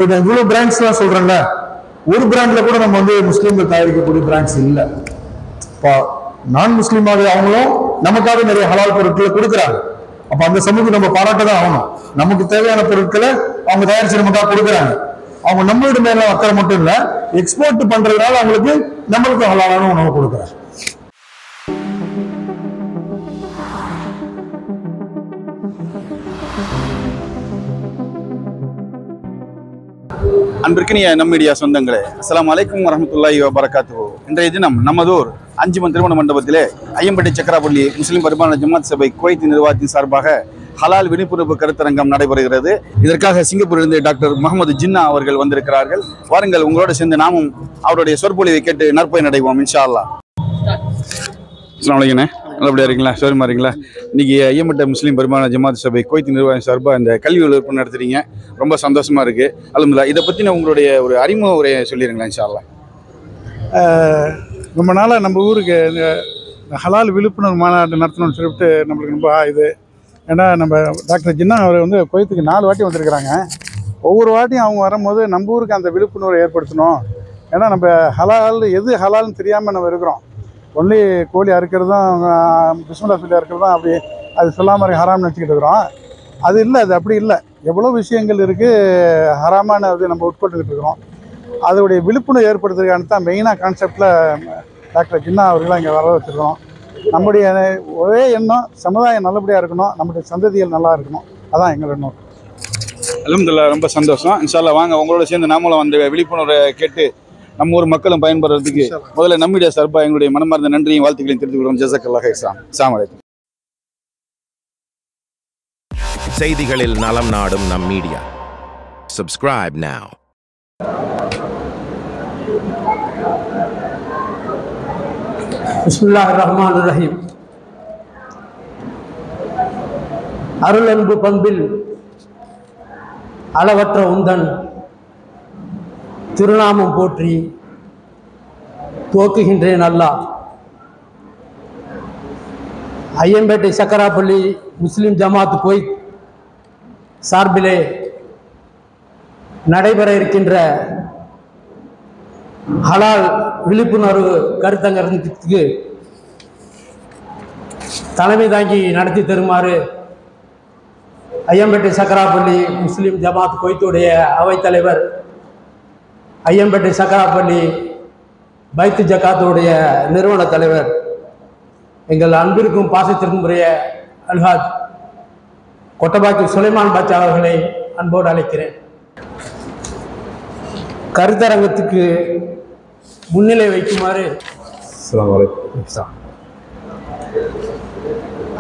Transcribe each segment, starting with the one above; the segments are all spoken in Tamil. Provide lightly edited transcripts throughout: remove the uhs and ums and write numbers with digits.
இவ்வளவு பிராண்ட்ஸ்லாம் சொல்றேன்ல, ஒரு பிராண்ட்ல கூட நம்ம வந்து முஸ்லீம்கள் தயாரிக்கக்கூடிய பிராண்ட்ஸ் இல்லை. இப்போ நான் முஸ்லீமாக அவங்களும் நமக்காக நிறைய ஹலால் பொருட்களை கொடுக்குறாங்க. அப்ப அந்த சமூகம் நம்ம பாராட்ட தான் ஆகணும். நமக்கு தேவையான பொருட்களை அவங்க தயாரிச்சு நமக்காக கொடுக்குறாங்க. அவங்க நம்மளோட மேல அக்கறை மட்டும் இல்ல, எக்ஸ்போர்ட் பண்றதுனால அவங்களுக்கு நம்மளுக்கு ஹலாலான உணவு கொடுக்குறாங்க. அன்பிற்கினிய நம் மீடியா சொந்தங்களே, அஸ்ஸலாமு அலைக்கும் வரஹ்மத்துல்லாஹி வபரகாத்துஹு. இன்றைய தினம் நமதூர் அஞ்சுமன் திருமண மண்டபத்திலே ஐயம்பட்டி சக்கராப்பள்ளி முஸ்லிம் பரிபாலன ஜமாத் சபை குவைத் நிர்வாகத்தின் சார்பாக ஹலால் விழிப்புணர்வு கருத்தரங்கம் நடைபெறுகிறது. இதற்காக சிங்கப்பூரிலிருந்து டாக்டர் முகமது ஜின்னா அவர்கள் வந்திருக்கிறார்கள். வாருங்கள், உங்களோடு சேர்ந்து நாமும் அவருடைய சொற்பொழிவை கேட்டு நற்பயன் அடைவோம் இன்ஷா அல்லாஹ். அஸ்ஸலாமு அலைக்கும். நல்லபடியா இருக்கீங்களா? சோரிமா இருக்கீங்களா? இன்னைக்கு ஐயம்பட்ட முஸ்லீம் பரிபாலன ஜமாத் சபை குவைத் நிர்வாகம் சார்பாக இந்த கல்வி வகுப்பு நடத்துறீங்க. ரொம்ப சந்தோஷமா இருக்கு. அல்ஹம்துலில்லாஹ். இதை பற்றின உங்களுடைய ஒரு அறிமுக உரையை சொல்லிடுங்களா இன்ஷா அல்லாஹ். ரொம்ப நாளாக நம்ம ஊருக்கு இந்த ஹலால் விழிப்புணர்வு மாநாடு நடத்தணும்னு சொல்லிட்டு நம்மளுக்கு ரொம்ப இது. ஏன்னா நம்ம டாக்டர் ஜின்னா அவர் வந்து குவைத்துக்கு 4 வாட்டி வந்திருக்கிறாங்க. ஒவ்வொரு வாட்டியும் அவங்க வரும்போது நம்ம ஊருக்கு அந்த விழிப்புணர்வை ஏற்படுத்தணும். ஏன்னா நம்ம ஹலால் எது ஹலால்னு தெரியாமல் நம்ம இருக்கிறோம். ஒன்லி கோழி அறுக்கிறதும் பிஸ்மில்லா சொல்லி அறுக்கிறதும் அப்படி அது சொல்லாமல் ஹராம்னு வச்சுக்கிட்டு இருக்கிறோம். அது இல்லை, அது அப்படி இல்லை. எவ்வளோ விஷயங்கள் இருக்குது ஹராமான அது நம்ம உட்பட்டுக்கிட்டு இருக்கிறோம். அதோடைய விழிப்புணர்வு ஏற்படுத்துறதுக்கான தான் மெயினாக கான்செப்டில் டாக்டர் ஜின்னா அவர்களாம் இங்கே வர வச்சுருக்கோம். நம்முடைய ஒரே எண்ணம் சமுதாயம் நல்லபடியாக இருக்கணும், நம்முடைய சந்ததிகள் நல்லா இருக்கணும். அதான் எங்களோட நோக்கம். அல்ஹம்துலில்லாஹ், ரொம்ப சந்தோஷம். இன்ஷா அல்லாஹ் வாங்க, உங்களோட சேர்ந்து நாமளும் அந்த விழிப்புணர்வை கேட்டு நம்ம ஊர் மக்களும் பயன்படுறதுக்கு முதல்ல நம்முடைய சார்பாக எங்களுடைய மனமார்ந்த நன்றியும் வாழ்த்துக்களையும் தெரிவித்துக் கொள்வோம். ஜஸாக்கல்லாஹ் ஹைரான். அஸ்ஸலாமு அலைக்கும். செய்திகளில் நலம் நாடும் நம் மீடியா. Subscribe now. பிஸ்மில்லாஹிர் ரஹ்மானிர் ரஹீம். அருள் அன்பு பண்பில் அளவற்ற உந்தன் திருநாமம் போற்றி துவக்குகின்றேன் அல்லாஹ். ஐயம்பேட்டை சக்கராப்பள்ளி முஸ்லிம் ஜமாத் குவைத் சார்பிலே நடைபெற இருக்கின்ற ஹலால் விழிப்புணர்வு கருத்தரங்கத்துக்கு தலைமை தாங்கி நடத்தி தருமாறு ஐயம்பேட்டை சக்கராப்பள்ளி முஸ்லிம் ஜமாத் குவைத்துடைய அவைத்தலைவர், ஐயம்பேட்டை சக்கராப்பள்ளி பைத்து ஜக்காத்துடைய நிறுவன தலைவர், எங்கள் அன்பிற்கும் பாசத்திற்கும் உரிய அல்ஹாஜ் கொட்டபாக்கி சுலைமான் பாட்சா அவர்களை அன்போடு அழைக்கிறேன். கருத்தரங்கத்துக்கு முன்னிலை வைக்குமாறு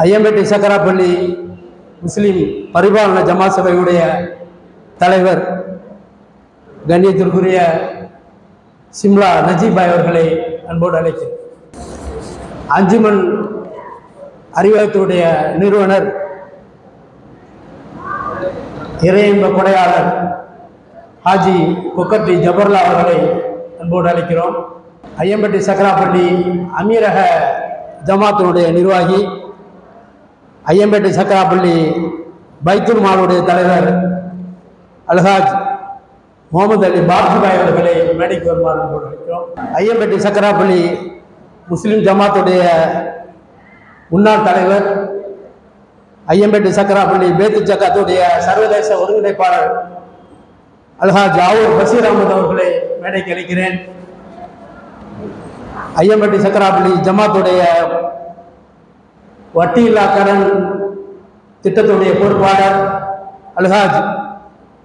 ஐயம்பேட்டை சக்கராப்பள்ளி முஸ்லிம் பரிபாலன ஜமாத் சபையுடைய தலைவர் கண்ணியத்திற்குரிய சிம்லா நஜீபாய் அவர்களை அன்போடு அழைக்கிறேன். அஞ்சுமன் அறிவகத்துடைய நிறுவனர், இறையன்ப கொடையாளர் ஹாஜி கொக்கட்டி ஜபர்லா அவர்களை அன்போடு அழைக்கிறோம். ஐயம்பட்டி சக்கராப்பள்ளி அமீரக ஜமாத்தினுடைய நிர்வாகி, ஐயம்பேட்டை சக்கராப்பள்ளி பைத்துல் மாலுடைய தலைவர் அல்ஹாஜ் முகமது அலி பாப்ஜிபாய் அவர்களை மேடைக்கு வருமாறு அன்போடு அழைக்கிறோம். ஐயம்பேட்டை சக்கராப்பள்ளி முஸ்லிம் ஜமாத்துடைய முன்னாள் தலைவர், ஐயம்பேட்டை சக்கராப்பள்ளி பேத்து ஜக்காத்துடைய சர்வதேச ஒருங்கிணைப்பாளர் அல்ஹாஜ் ஜாவூர் பஷீர் அஹமது அவர்களை மேடைக்கு அழைக்கிறேன். ஐயம்பேட்டை சக்கராப்பள்ளி ஜமாத்துடைய வட்டியில்லா கடன் திட்டத்துடைய பொறுப்பாளர் அல்ஹாஜ்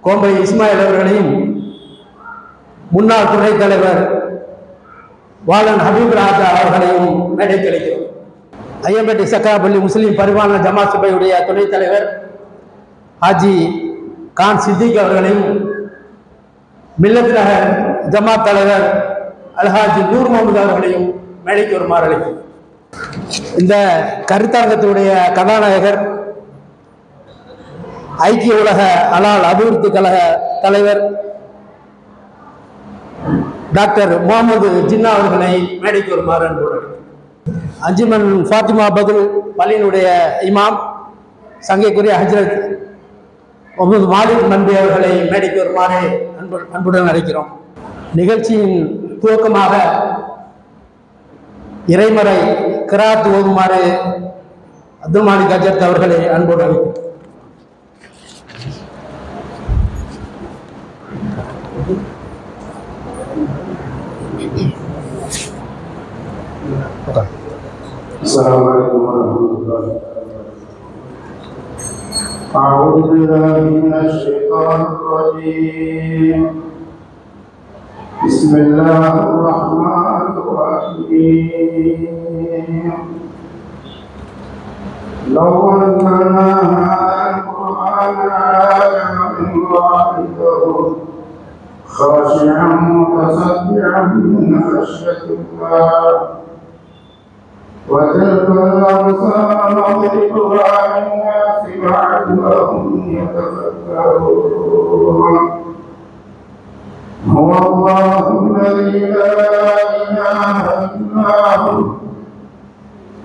கோம்பை இஸ்மாயில் அவர்களையும், முன்னாள் துணைத் தலைவர் வாலன் ஹபீப் ராஜா அவர்களையும் மேடைக்கு அழைக்கிறோம். ஐயம்பேட்டை சக்கராப்பள்ளி முஸ்லிம் பரிபாலன ஜமாத் சபையுடைய துணைத் தலைவர் ஹாஜி கான் சித்திக் அவர்களையும், மில்லத் நகர் ஜமாத் தலைவர் அல்ஹாஜி நூர் முகமது அவர்களையும் மேடைக்கு வருமாறு அழைக்கிறோம். இந்த கருத்தரங்கத்துடைய கதாநாயகர் ஐக்கிய உலக ஹலால் அபிவிருத்தி கழக தலைவர் டாக்டர் முகமது ஜின்னா அவர்களை மேடைக்கு வருமாறு அன்போடு அஞ்சுமன் ஃபாத்திமா பதுல் பள்ளியினுடைய இமாம் சங்கைக்குரிய ஹஜ்ரத் முகமது மாலிக் மன்பி அவர்களை மேடைக்கு வருமாறு அன்புடன் அழைக்கிறோம். நிகழ்ச்சியின் துவக்கமாக இறைமறை கிராத் ஓதுமாறு அப்துல் மாலிக் அஜத் அவர்களை அன்போடு அழைக்கிறோம். السلام عليكم ورحمة الله. أعوذ بالله من الشيطان الرجيم. بسم الله الرحمن الرحيم. لو أنزلنا هذا القرآن على جبل لرأيته خاشعا متصدعا من خشية الله وتلك الأمثال نضربها للناس لعلهم يتفكرون. هو الله الذي لا إله إلا هو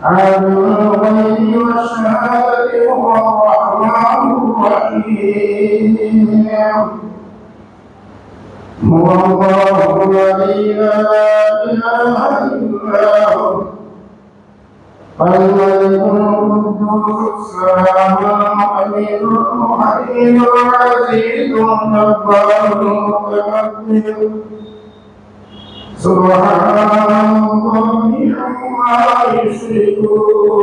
عالم الغيب والشهادة هو الرحمن الرحيم. هو الله الذي لا إله إلا هو الملك القدوس السلام المؤمن المهيمن العزيز الجبار المتكبر سبحان الله عما يشركون.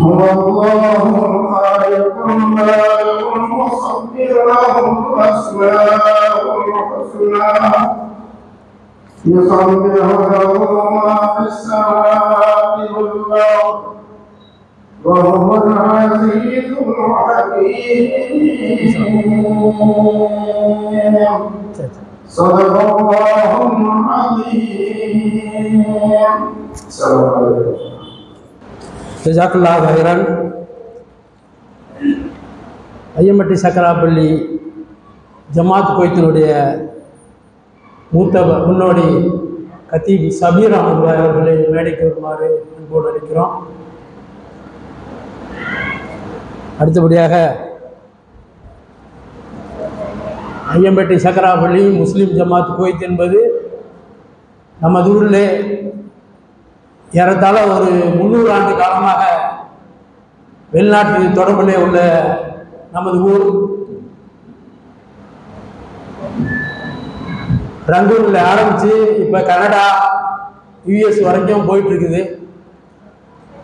هو الله الخالق البارئ المصور له الأسماء الحسنى يسبح له ما في السماوات والأرض وهو العزيز الحكيم. صدق الله العظيم. السلام عليكم. ஜஸாக்கல்லாஹு ஹைரன். ஐயம்பட்டி சக்கராப்பள்ளி ஜமாத் கோயத்தினுடைய மூத்த முன்னோடி கத்தீப் சபீர் அஹமது அவர்களை மேடைக்கு வருமாறு அன்போடு அழைக்கிறோம். அடுத்தபடியாக ஐயம்பட்டி சக்கராப்பள்ளி முஸ்லீம் ஜமாத் கோயத் என்பது நமது ஊரில் ஏறத்தாழ ஒரு 300 ஆண்டு காலமாக வெளிநாட்டு தொடர்பிலே உள்ள நமது ஊர் ரங்கூனில் ஆரம்பித்து இப்போ கனடா யுஎஸ் வரைக்கும் போயிட்டுருக்குது.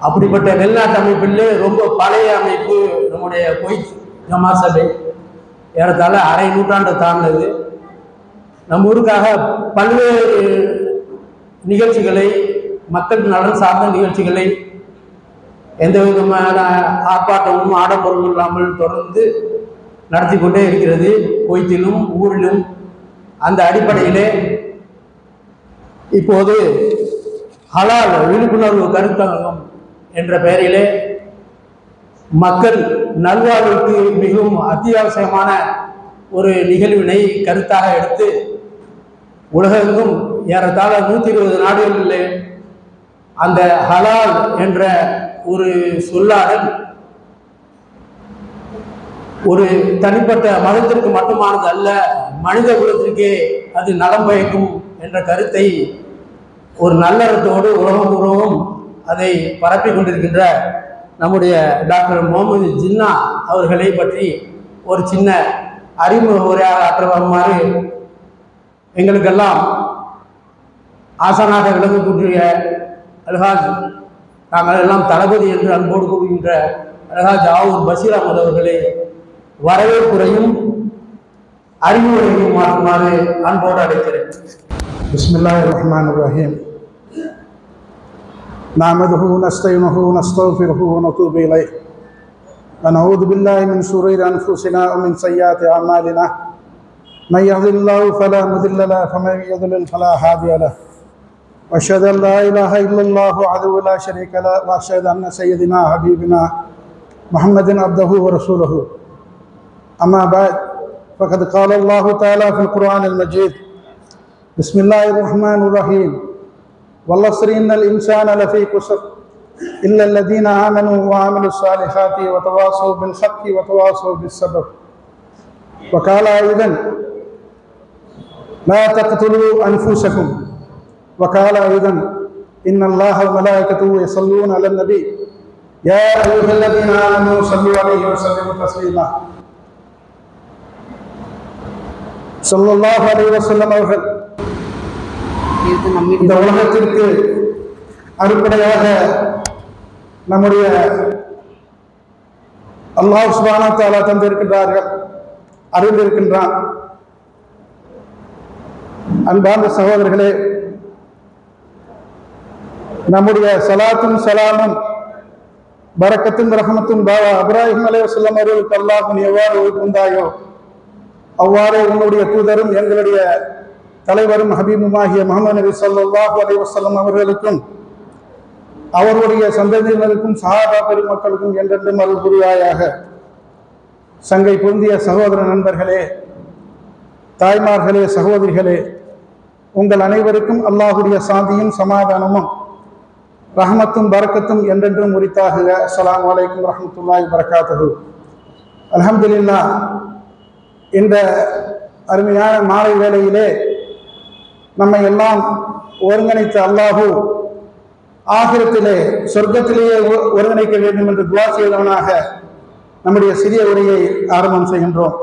அப்படிப்பட்ட வெளிநாட்டு அமைப்பில் ரொம்ப பழைய அமைப்பு நம்முடைய குவைத் ஜமாத் சபை. ஏறத்தாழ அரை நூற்றாண்டு தாண்டது. நம்ம ஊருக்காக பல்வேறு நிகழ்ச்சிகளை, மக்கள் நலன் சார்ந்த நிகழ்ச்சிகளை எந்த விதமான ஆர்ப்பாட்டமும் ஆடம்பரமும் இல்லாமல் தொடர்ந்து நடத்தி கொண்டே இருக்கிறது குவைத்திலும் ஊரிலும். அந்த அடிப்படையிலே இப்போது ஹலால் விழிப்புணர்வு கருத்தரங்கம் என்ற பெயரிலே மக்கள் நல்வாழ்வுக்கு மிகவும் அத்தியாவசியமான ஒரு நிகழ்வினை கருத்தாக எடுத்து உலகெங்கும் ஏறத்தாழ 120 நாடுகளிலே அந்த ஹலால் என்ற ஒரு சொல்லாடல் ஒரு தனிப்பட்ட மதத்திற்கு மட்டுமானது அல்ல, மனித குலத்திற்கே அது நலம் பயக்கும் என்ற கருத்தை ஒரு நல்லறத்தோடு உலகம் முழுவதும் அதை பரப்பி கொண்டிருக்கின்ற நம்முடைய டாக்டர் முகமது ஜின்னா அவர்களை பற்றி ஒரு சின்ன அறிமுக உரையாக ஆற்றுமாறு எங்களுக்கெல்லாம் ஆசானாக விளங்கக்கூடிய அல்ஹாஜ், நாங்கள் எல்லாம் தளபதி என்று அன்போடு கூறுகின்ற அல்ஹாஜ் ஆவூர் பஷீர் அஹமது அவர்களை வரவேற்புரையும் அறிவுரையும் மாற்றுமாறு அன்போடு அழைக்கிறேன். பிஸ்மில்லாஹிர் ரஹ்மானிர் ரஹீம். نحمده ونستعينه ونستغفره ونتوب إليه ونعوذ بالله من شرور أنفسنا ومن سيئات أعمالنا من يهد الله فلا مضل له ومن يضلل فلا هادي له وأشهد أن لا إله إلا الله وحده لا شريك له وأشهد أن سيدنا حبيبنا محمد عبده ورسوله. أما بعد فقد قال الله تعالى في القرآن المجيد بسم الله الرحمن الرحيم والعصر إن الإنسان لفي خسر إلا الذين آمنوا وعملوا الصالحات وتواصوا بالحق وتواصوا بالصبر. وقال أيضا لا تقتلوا أنفسكم وقال أيضا إن الله وملائكته يصلون على النبي يا أيها الذين آمنوا صلوا عليه وسلموا تسليما صلى الله عليه وسلم அவர்கள் இந்த உலகத்திற்கு அடிப்படையாக நம்முடைய அல்லாஹ் சுப்ஹானஹு வ தஆலா தந்திருக்கிறார்கள், அறிந்திருக்கின்றான். அன்பார்ந்த சகோதரர்களே, நம்முடைய சலாத்தும் சலாமும் பரக்கத்தும் ரஹமத்தும் பாபா இப்ராஹிம் அலைஹிஸ்ஸலாம் அவர்களுக்கு அல்லாஹ் எவ்வாறு உண்டாயோ அவ்வாறே உன்னுடைய தூதரும் எங்களுடைய தலைவரும் ஹபீபுமாகிய முஹம்மது நபி ஸல்லல்லாஹு அலைஹி வஸல்லம் அவர்களுக்கும் அவருடைய சந்ததியினருக்கும் சஹாபா பெருமக்களுக்கும் என்றென்றும் அருள் புரிவாயாக. சங்கை பொருந்திய சகோதர நண்பர்களே, தாய்மார்களே, சகோதரிகளே, உங்கள் அனைவருக்கும் அல்லாஹுடைய சாந்தியும் சமாதானமும் ரஹமத்தும் பரக்கத்தும் என்றென்றும் உரித்தாகுக. அஸ்ஸலாமு அலைக்கும் வரஹ்மத்துல்லாஹி வபரகாத்துஹு. அல்ஹம்துலில்லாஹ், இந்த அருமையான மாலை வேளையிலே நம்மை எல்லாம் ஒருங்கிணைத்த அல்லாஹு ஆகிரத்திலே சொர்க்கத்திலேயே ஒருங்கிணைக்க வேண்டும் என்று துஆ செய்தவனாக நம்முடைய சிறிய உரையை ஆரம்பம் செய்கின்றோம்.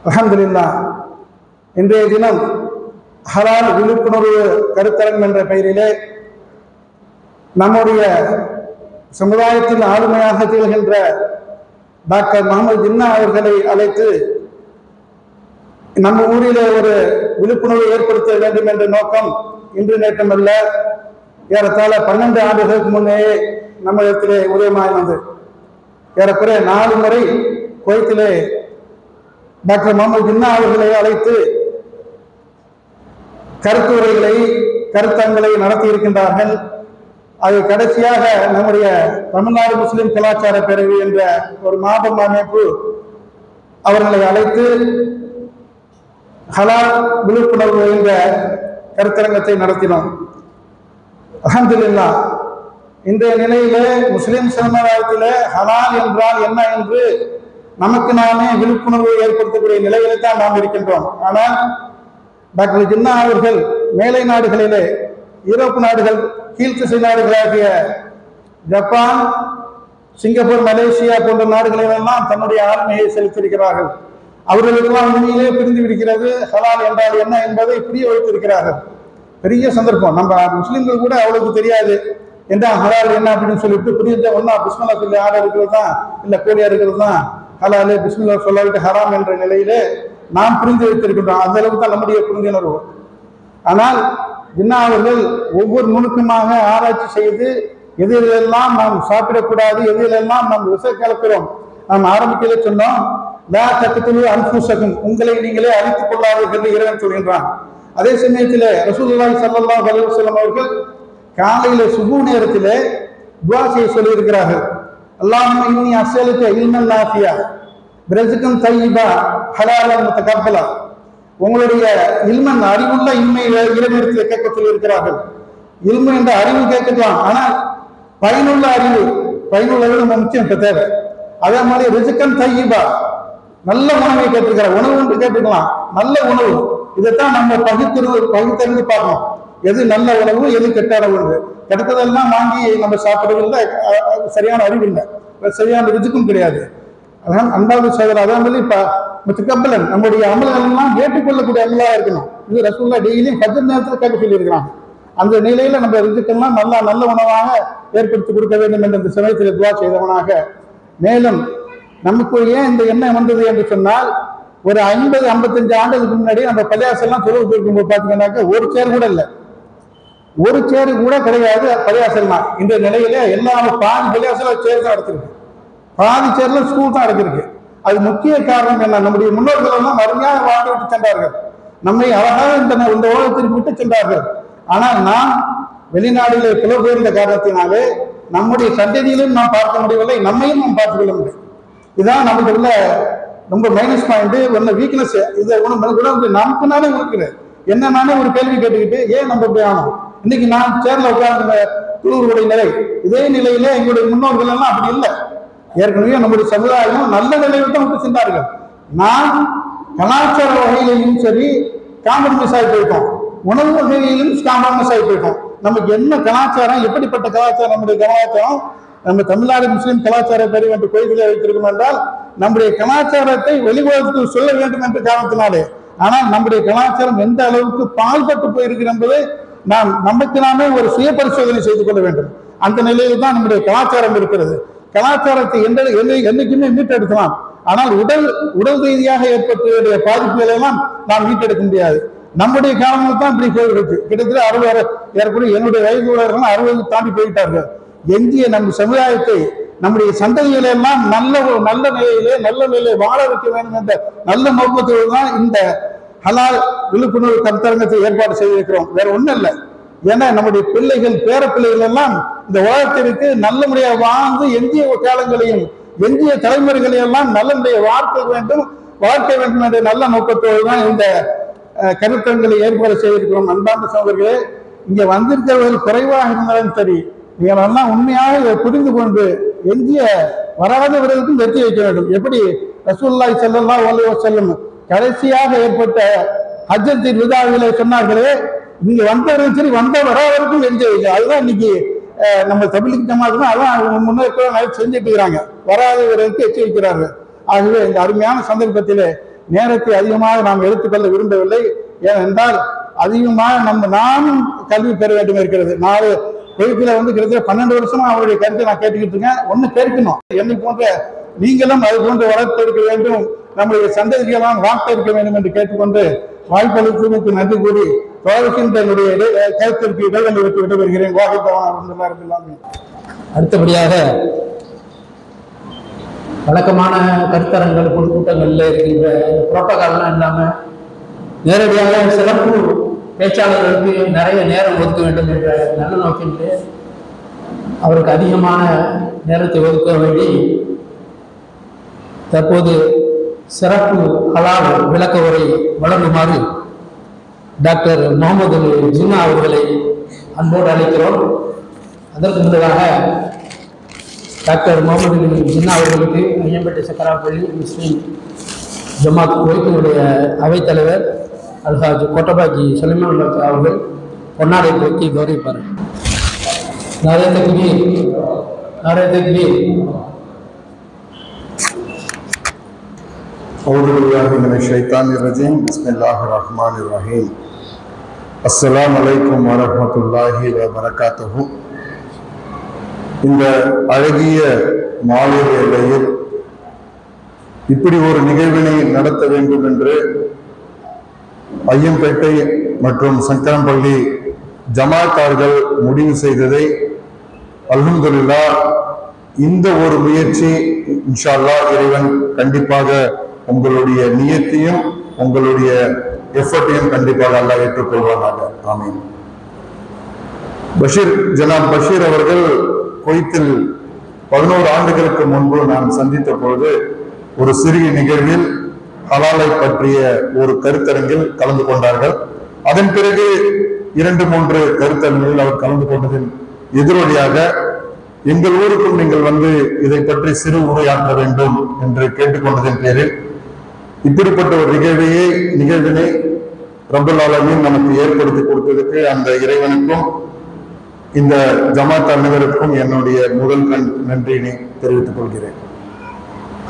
அல்ஹம்துலில்லாஹ், இன்றைய தினம் ஹலால் விழிப்புணர்வு கருத்தரங்கம் என்ற பெயரிலே நம்முடைய சமுதாயத்தில் ஆளுமையாக திகழ்கின்ற டாக்டர் முகமது ஜின்னா அவர்களை அழைத்து நம்ம ஊரிலே ஒரு விழிப்புணர்வு ஏற்படுத்த வேண்டும் என்ற நோக்கம் இன்று நேற்றமல்ல, ஏறத்தாழ 12 ஆண்டுகளுக்கு முன்னே நம்மிடத்திலே உதயமாய் வந்து ஏறக்குறைய 4 முறை குவைத்திலே டாக்டர் முகமது ஜின்னா அவர்களை அழைத்து கருத்துரைகளை கருத்தங்களை நடத்தி இருக்கின்றார்கள். அது கடைசியாக நம்முடைய தமிழ்நாடு முஸ்லிம் கலாச்சார பேரவை என்ற ஒரு மாபெரும் அமைப்பு அவர்களை அழைத்து ஹலால் விழிப்புணர்வு என்ற கருத்தரங்கத்தை நடத்தினோம். அல்ஹம்துலில்லாஹ், இன்றைய நிலையிலே முஸ்லிம் சமுதாயத்திலே ஹலால் என்றால் என்ன என்று நமக்கு நாமே விழிப்புணர்வு ஏற்படுத்தக்கூடிய நிலையிலே தான் நாம் இருக்கின்றோம். ஆனால் டாக்டர் ஜின்னா அவர்கள் மேலை நாடுகளிலே, யூரோப்பு நாடுகள், கீழ்த்திசை நாடுகளாகிய ஜப்பான், சிங்கப்பூர், மலேசியா போன்ற நாடுகளிலெல்லாம் தன்னுடைய ஆளுமையை செலுத்தியிருக்கிறார்கள். அவர்களுக்கெல்லாம் உண்மையிலே புரிந்து விடுகிறது ஹலால் என்றால் என்ன என்பதை புரிய வைத்திருக்கிறார்கள். பெரிய சந்தர்ப்பம். நம்ம முஸ்லிம்கள் கூட அவளுக்கு தெரியாது என்ன ஹலால் என்ன அப்படின்னு சொல்லிட்டு புரிஞ்ச ஒன்னா பிஸ்மில்லா சொல்லி ஆட இருக்கிறது தான், இல்லை கோழியா இருக்கிறது தான் ஹலாலு, பிஸ்மில்லா சொல்லாவிட்டு ஹராம் என்ற நிலையிலே நாம் புரிந்து வைத்திருக்கின்றோம். அந்த அளவுக்கு தான் நம்முடைய புரிந்துணர்வு. ஆனால் ஜின்னா அவர்கள் ஒவ்வொரு நுணுக்கமாக ஆராய்ச்சி செய்து எதிலெல்லாம் நாம் சாப்பிடக்கூடாது, எதிலெல்லாம் நாம் விசை கலக்கிறோம். நாம் ஆரம்பிக்கவே சொன்னோம், லா தக்துலு அன்ஃபுஸக்கும், உங்களை நீங்களே அழித்துக் கொள்ளாதீர்கள் என்று இறைவன் சொல்கின்றான். அதே சமயத்தில் ரசூலுல்லாஹி ஸல்லல்லாஹு அலைஹி வஸல்லம் அவர்கள் காலையில சுபு நேரத்திலே துஆ செய்ய சொல்லி இருக்கிறார்கள். அல்லாஹும்ம இன்னி அஸ்அலுக இல்மன் நாஃபியா பிரிஸ்கன் தய்யிபா ஹலாலன் முத்தகப்பலா, உங்களுடைய இல்மன் அறிவுள்ள இன்மையை இறைவனிடத்தில் கேட்க சொல்லி இருக்கிறார்கள். இல்மு என்ற அறிவு கேட்கலாம், ஆனால் பயனுள்ள அறிவு, பயனுள்ளது நம்ம முக்கியம் இப்ப தேவை. அதே மாதிரி ரிஸ்கன் தய்யிபா, நல்ல உணவை கேட்டிருக்கிறார். உணவு என்று கேட்டுக்கலாம், நல்ல உணவு. இதைத்தான் நம்ம பகுத்தறிந்து பார்க்கணும். எது நல்ல உணவு, எது கெட்டான உணவு. கிடைத்ததெல்லாம் வாங்கி நம்ம சாப்பிடுவதில்லை, சரியான அறிவு இல்லை, சரியான ரிஜுக்கும் கிடையாது. அதான் அன்பாவது சோதரர். அதே மாதிரி இப்ப முத்தகப்பலன், நம்முடைய அமல்கள் எல்லாம் ஏற்றுக்கொள்ளக்கூடிய அமலாக இருக்கணும். இது ரசூலுல்லாஹ் டெய்லியும் ஃபஜ்ர் நேரத்தில் கேட்க சொல்லியிருக்கிறாங்க. அந்த நிலையில நம்ம ரிஜுக்கெல்லாம் நல்ல உணவாக ஏற்படுத்தி கொடுக்க வேண்டும் என்ற இந்த சமயத்தில் துஆ செய்தவனாக, மேலும் நமக்கு ஏன் இந்த எண்ணம் வந்தது என்று சொன்னால், ஒரு 50-55 ஆண்டுகளுக்கு முன்னாடி நம்ம பள்ளியாசல்லாம் தொழுவு போயிருக்கும்போது பார்த்தீங்கன்னாக்க ஒரு சேர் கூட இல்லை, ஒரு சேரு கூட கிடையாது பள்ளியாசல்லாம். இந்த நிலையில எல்லா பாதி பள்ளியாசல சேர் தான் எடுத்திருக்கு, பாதி சேர்ல ஸ்கூல் தான் எடுத்திருக்கு. அது முக்கிய காரணம் என்ன? நம்முடைய முன்னோர்கள் எல்லாம் அருமையாக வாழ்ந்து விட்டு சென்றார்கள், நம்மை அழகாக இந்த உலகத்திற்கு விட்டு சென்றார்கள். ஆனால் நாம் வெளிநாடுகளை புலம்பெயர்ந்த காரணத்தினாலே நம்முடைய சந்ததியிலும் நாம் பார்க்க முடியவில்லை, நம்மையும் நாம் பார்த்துக் கொள்ள முடியும். இதுதான் நமக்கு உள்ள ரொம்ப மைனஸ் பாயிண்ட், ஒன்ன வீக்னஸ். இதை நமக்கு நானே இருக்கிறேன், என்ன நானே ஒரு கேள்வி கேட்டுக்கிட்டு ஏன் நம்ம இப்படி ஆனோம்? இன்னைக்கு நான் சேர்ல உட்கார்ந்த குழுவுடைய நிலை, இதே நிலையில எங்களுடைய முன்னோர்கள் எல்லாம் அப்படி இல்லை. ஏற்கனவே நம்முடைய சமுதாயம் நல்ல நிலையில் தான் விட்டு சென்றார்கள். நாம் கலாச்சார வகையிலையும் சரி காம்ப்ரமைஸ் ஆகி போயிட்டோம், உணவு வகையிலும் காம்ப்ரமைஸ் ஆகி போயிட்டோம். நமக்கு என்ன கலாச்சாரம், எப்படிப்பட்ட கலாச்சாரம் நம்முடைய கலாச்சாரம்? நம்ம தமிழ்நாடு முஸ்லீம் கலாச்சார பிரிவு என்று கோயிலே வைத்திருக்கோம் என்றால் நம்முடைய கலாச்சாரத்தை வெளியுலகத்துக்கு சொல்ல வேண்டும் என்ற காரணத்தினாலே. ஆனால் நம்முடைய கலாச்சாரம் எந்த அளவுக்கு பால்பட்டு போயிருக்கு என்பதை நாம் நமக்கு நாமே ஒரு சுய பரிசோதனை செய்து கொள்ள வேண்டும். அந்த நிலையில் தான் நம்முடைய கலாச்சாரம் இருக்கிறது. கலாச்சாரத்தை என்னைக்குமே மீட்டெடுக்கலாம், ஆனால் உடல் ரீதியாக ஏற்பட்ட பாதிப்புகளை எல்லாம் நாம் மீட்டெடுக்க முடியாது. நம்முடைய காரணங்கள் தான் இப்படி போயிருக்கு. கிட்டத்தட்ட 60 ஏறக்குறைய என்னுடைய வயது உள்ளவர்கள் 60 தாண்டி போயிட்டார்கள். எஞ்சிய நம் சமுதாயத்தை நம்முடைய சந்ததிகளை எல்லாம் நல்ல நிலையிலே வாழ வைக்க வேண்டும் என்ற நல்ல நோக்கத்தோடு தான் இந்த ஹலால் விழிப்புணர்வு கருத்தரங்கத்தை ஏற்பாடு செய்திருக்கிறோம். வேற ஒண்ணும் இல்லை. ஏன்னா நம்முடைய பிள்ளைகள் பேர பிள்ளைகள் எல்லாம் இந்த உலகத்திற்கு நல்ல முறையாக வாழ்ந்து எஞ்சிய காலங்களையும் எஞ்சிய தலைமுறைகளையும் எல்லாம் நல்ல முறையை வளர்க்க வேண்டும் என்ற நல்ல நோக்கத்தோடு தான் இந்த கருத்தரங்களை ஏற்பாடு செய்திருக்கிறோம். அன்பார்ந்த சகோதரர்களே, இங்க வந்திருக்கிறவர்கள் குறைவாக இருந்தாலும் சரி, நீங்கள் எல்லாம் உண்மையாக இதை புரிந்து கொண்டு எஞ்சிய வராதவர்களுக்கும் வெற்றி வைக்க வேண்டும். எப்படி ரசூலுல்லாஹி ஸல்லல்லாஹு அலைஹி வஸல்லம் கடைசியாக ஏற்பட்ட ஹஜ்ஜத்துல் விதாவிலே சொன்னார்களே, இங்க வந்தவர்கள் சரி வராதவருக்கும் வெற்றி வைக்க. அதுதான் இன்னைக்கு நம்ம தப்லீக் ஜமாத் தான் அதான் முன்னேற்றம் செஞ்சுட்டு இருக்கிறாங்க, வராதவர்களுக்கு எச்சரிக்கை வைக்கிறார்கள். ஆகவே இந்த அருமையான சந்தர்ப்பத்திலே நேரத்தை அதிகமாக நாம் எடுத்துக்கொள்ள விரும்பவில்லை. ஏனென்றால் அதிகமாக நாமும் கல்வி பெற வேண்டும் இருக்கிறது. 4 வகுப்பில் கிட்டத்தட்ட 12 வருஷமா அவருடைய கருத்தை நான் கேட்டுக்கிட்டு இருக்கேன். ஒண்ணு கேட்கணும், என்னை போன்ற நீங்களும் அது போன்று வளர்த்து இருக்க வேண்டும், நம்முடைய சந்ததிகளாம் வாழ்த்து இருக்க வேண்டும் என்று கேட்டுக்கொண்டு வாய்ப்பளித்ததற்கு நன்றி கூறி தொடர்கின்ற என்னுடைய கருத்திற்கு இடைவெளி விட்டு விடைபெறுகிறேன். அடுத்தபடியாக வழக்கமான கருத்தரங்கள் பொதுக்கூட்டங்களில் இருக்கின்ற புரோட்டோகால்லாம் இல்லாமல் நேரடியாக சிறப்பு பேச்சாளர்களுக்கு நிறைய நேரம் ஒதுக்க வேண்டும் என்ற நல்ல நோக்கிலே அவருக்கு அதிகமான நேரத்தை ஒதுக்க வேண்டி தற்போது சிறப்பு ஹலால் விளக்க உரை வழங்குமாறு டாக்டர் முகமது ஜின்னா அவர்களை அன்போடு அழைக்கிறோம். அதற்கு முன்னதாக டாக்டர் முகமது ஜின்னா அவர்களுக்கு ஐயம்பேட்டை சக்கராப்பள்ளி முஸ்லீம் ஜமாத் குவைத்தினுடைய அவைத்தலைவர் அல்ஹாஜ் கோட்டபாஜி சுலைமான் அவர்கள் பொன்னாடை போக்கி கௌரவிப்பார். நாரே தக்பீர், நாரே தக்பீர். أعوذ بالله من الشيطان الرجيم بسم الله الرحمن الرحيم السلام عليكم ورحمة الله وبركاته. இந்த அழகிய மாலை வேளையில் இப்படி ஒரு நிகழ்வினை நடத்த வேண்டும் என்று ஐயம்பேட்டை மற்றும் சங்கரம்பள்ளி ஜமாத்தார்கள் முடிவு செய்ததை அல்ஹம்துலில்லாஹ் இந்த ஒரு முயற்சி இன்ஷா அல்லாஹ் இறைவன் கண்டிப்பாக உங்களுடைய நியத்தையும் உங்களுடைய எஃபர்ட்டையும் கண்டிப்பாக அல்லாஹ் ஏற்றுக்கொள்வானாக. ஆமீன். ஜனாப் பஷீர் அவர்கள் குவைத்தில் 11 ஆண்டுகளுக்கு முன்பு நான் சந்தித்த பொழுது ஒரு சிறிய நிகழ்வில் ஹலாலை பற்றிய ஒரு கருத்தரங்கில் கலந்து கொண்டார்கள். அதன் பிறகு 2-3 கருத்தரங்கில் அவர் கலந்து கொண்டதின் எதிரொலியாக எங்கள் ஊருக்கும் நீங்கள் இதை பற்றி சிறு உரையாற்ற வேண்டும் என்று கேட்டுக்கொண்டதின் பேரில் இப்படிப்பட்ட ஒரு நிகழ்வினை ரப்பல் ஆலமீன் நமக்கு ஏற்படுத்தி கொடுத்ததுக்கு அந்த இறைவனுக்கும் இந்த ஜமாத் அனைவருக்கும் என்னுடைய முதல் நன்றியினை தெரிவித்துக் கொள்கிறேன்.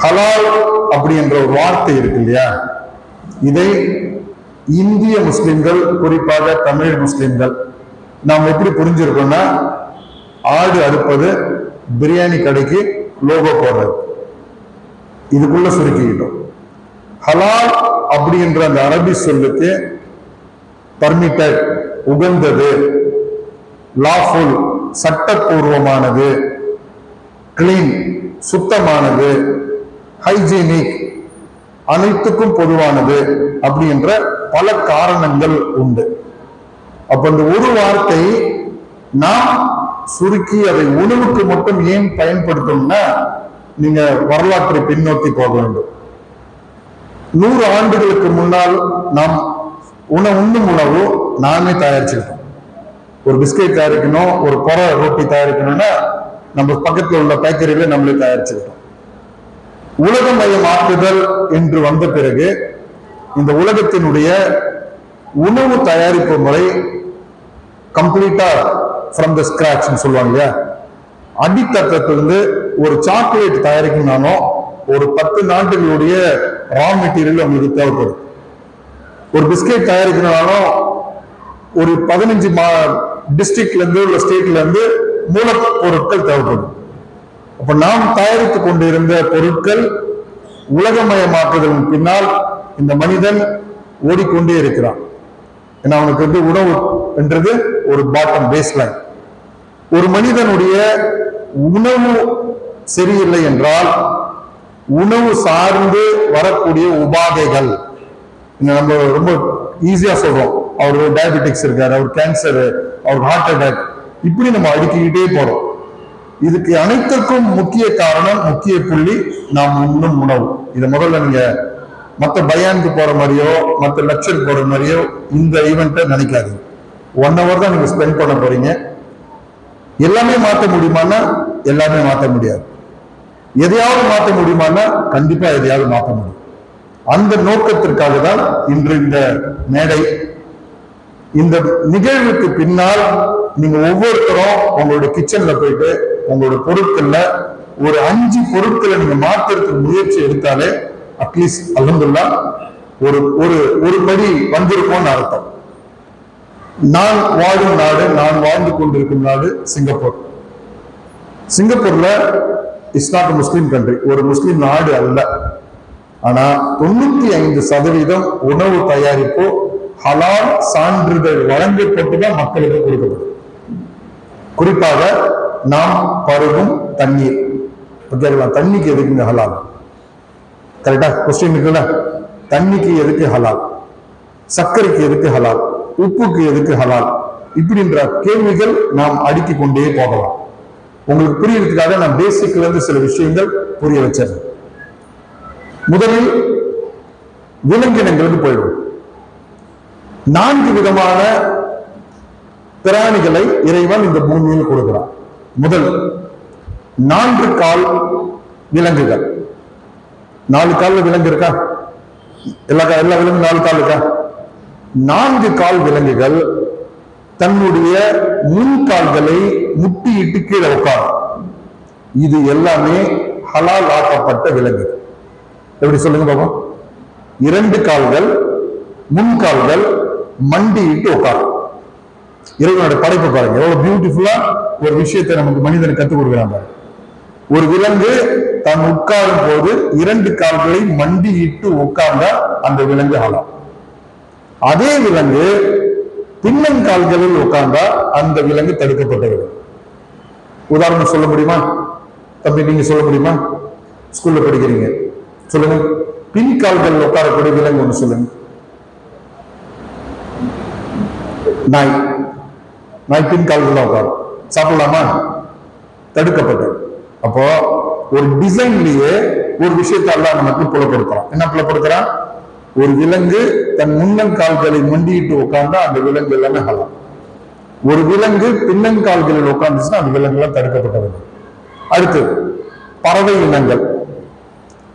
ஹலால் அப்படி என்ற ஒரு வார்த்தை இருக்கு இல்லையா, இதை இந்திய முஸ்லிம்கள் குறிப்பாக தமிழ் முஸ்லிம்கள் நாம் எப்படி புரிஞ்சிருக்கோம்னா, ஆடு அறுப்பது, பிரியாணி கடைக்கு லோகோ போடுறது, இதுக்குள்ள சுருக்கிக்கிட்டோம். ஹலால் அப்படி என்ற அந்த அரபி சொல்லுக்கு பர்மிட்டட், உகந்தது, லாஃபுல், சட்டப்பூர்வமானது, கிளீன், சுத்தமானது, ஹைஜீனிக், அனைத்துக்கும் பொதுவானது அப்படி என்ற பல காரணங்கள் உண்டு. அப்ப இந்த ஒரு வார்த்தை நாம் சுருக்கி அதை உணவுக்கு மட்டும் ஏன் பயன்படுத்தணும்னா, நீங்க வரலாற்றை பின்னோக்கி போக வேண்டும். 100 ஆண்டுகளுக்கு முன்னால் நாம் உண்ணும் உணவு நாமே தயாரிச்சுக்கிட்டோம். ஒரு பிஸ்கெட் தயாரிக்கணும், ஒரு ரொட்டி தயாரிக்கணும்னா நம்ம பக்கத்தில் உள்ள பேக்கரியில நம்மளே தயாரிச்சுக்கிட்டோம். உலகமயமாக்குதல் என்று வந்த பிறகு இந்த உலகத்தினுடைய உணவு தயாரிப்பு முறை கம்ப்ளீட்டா ஃப்ரம் த ஸ்கிராச் சொல்லுவாங்க இல்லையா, அடித்தட்டத்திலிருந்து ஒரு சாக்லேட் தயாரிக்கணும்னாலும் ஒரு 10 நாடுகளுடைய ரா மெட்டீரியல் உங்களுக்கு தேவைப்படும். ஒரு பிஸ்கெட் தயாரிக்கணும்னாலும் ஒரு 15 டிஸ்ட்ரிக்ட்ல இருந்து உள்ள ஸ்டேட்ல இருந்து மூலப்பொருட்கள் தேவைப்படும். அப்ப நாம் தயாரித்துக் கொண்டிருந்த பொருட்கள் உலகமயமாக்குதலின் பின்னால் இந்த மனிதன் ஓடிக்கொண்டே இருக்கிறான். ஏன்னா அவனுக்கு வந்து உணவு என்றது ஒரு பாட்டம் பேஸ் லைன். ஒரு மனிதனுடைய உணவு சரியில்லை என்றால் உணவு சார்ந்து வரக்கூடிய உபாதைகள், நம்ம ரொம்ப ஈஸியா சொல்றோம், அவருக்கு டயபெட்டிக்ஸ் இருக்காரு, அவர் கேன்சர், அவர் ஹார்ட் அட்டாக், இப்படி நம்ம அடுக்கிக்கிட்டே போறோம். இதுக்கு அனைத்துக்கும் முக்கிய காரணம், முக்கிய புள்ளி நாம் உண்ணும் உணவு. இதை முதல்ல நீங்க மற்ற பயானுக்கு போற மாதிரியோ மற்ற லெக்சர் போற மாதிரியோ இந்த ஈவெண்ட்டை நினைக்காதீங்க. 1 hour தான் நீங்க ஸ்பெண்ட் பண்ண போறீங்க. எல்லாமே மாற்ற முடியுமான்னா எல்லாமே மாற்ற முடியாது. எதையாவது மாற்ற முடியுமான்னா கண்டிப்பா எதையாவது மாற்ற முடியும். அந்த நோக்கத்திற்காக தான் இன்று இந்த மேடை. இந்த நிகழ்வுக்கு பின்னால் நீங்க ஒவ்வொருத்தரும் உங்களுடைய கிச்சன்ல போயிட்டு உங்களோட பொருட்கள்ல ஒரு 5 பொருட்களை நீங்க மாற்றுறதுக்கு முயற்சி எடுத்தாலே அட்லீஸ்ட் அல்ஹம்துலில்லாஹ் ஒரு படி வந்திருக்கும்னு அர்த்தம். நான் வாழும் நாடு, நான் வாழ்ந்து கொண்டிருக்கும் நாடு சிங்கப்பூர். சிங்கப்பூர்ல இட்ஸ் நாட் முஸ்லீம் கண்ட்ரி, ஒரு முஸ்லீம் நாடு அல்ல. ஆனா 95% உணவு தயாரிப்பு ஹலால் சான்றிதழ் வழங்கப்பட்டுதான் மக்களுக்கு கொடுக்கப்படும். குறிப்பாக நாம் பருகும் தண்ணீர், தண்ணிக்கு எதுக்குங்க ஹலால்? கரெக்டா கொஸ்டின் இருக்குல்ல, தண்ணிக்கு எதுக்கு ஹலால், சர்க்கரைக்கு எதுக்கு ஹலால், உப்புக்கு எதுக்கு ஹலால், இப்படின்ற கேள்விகள் நாம் அடுக்கி கொண்டே போகலாம். உங்களுக்கு புரியறதுக்காக நான் பேசிக்ல இருந்து சில விஷயங்கள் புரிய வச்சேன். முதலில் விலங்கினங்களுக்கு போயிடும். 4 விதமான பிராணிகளை இறைவன் இந்த பூமியில் கொடுக்கிறான். முதல் 4 கால் விலங்குகள். 4 கால்ல விலங்கு இருக்கா? எல்லா விலங்கு 4 கால் இருக்கா? 4 கால் விலங்குகள் தன்னுடைய முன்கால்களை முட்டியிட்டு கீழே உட்காரும். இது எல்லாமே ஹலால் ஆக்கப்பட்ட விலங்கு. எப்படி சொல்லுங்க பாப்போம்? 2 கால்கள், முன்கால்கள் மண்டியிட்டு உட்காரும். இறைவனோட படைப்பு பாருங்க, எவ்வளவு பியூட்டிஃபுல்லா ஒரு விஷயத்தை நமக்கு மனிதனுக்கு கற்றுக் கொடுக்கிறாங்க. ஒரு விலங்கு தான் உட்காரும் போது 2 கால்களை மண்டியிட்டு உட்கார்ந்தா அந்த விலங்கு ஹலால். அதே விலங்கு பின்னங்கால்களில் உட்கார்ந்தா அந்த விலங்கு தடுக்கப்பட்ட விலங்கு. உதாரணம் சொல்ல முடியுமா? தம்பி நீங்க சொல்ல முடியுமா? ஸ்கூல்ல படிக்கிறீங்க, சொல்லுங்க. பின்கால்கள் உட்காரக்கூடிய விலங்கு ஒண்ணு சொல்லுங்க. நாய். நாய் பின்கால்கள் உட்காரும், சாப்பிடலாமா? தடுக்கப்பட்டது. அப்போ ஒரு டிசைன்லயே ஒரு விஷயத்தை அல்லாஹ் நமக்கு புலப்படுத்துறான். என்ன புலப்படுத்துறான்? ஒரு விலங்கு தன் முன்னங்கால்களை மண்டியிட்டு உட்கார்ந்தா அந்த விலங்கு எல்லாமே ஹலால். ஒரு விலங்கு பின்னங்கால்களில் உட்கார்ந்துச்சுன்னா அந்த விலங்கு எல்லாம் தடுக்கப்பட்டது. அடுத்து பறவை இனங்கள்.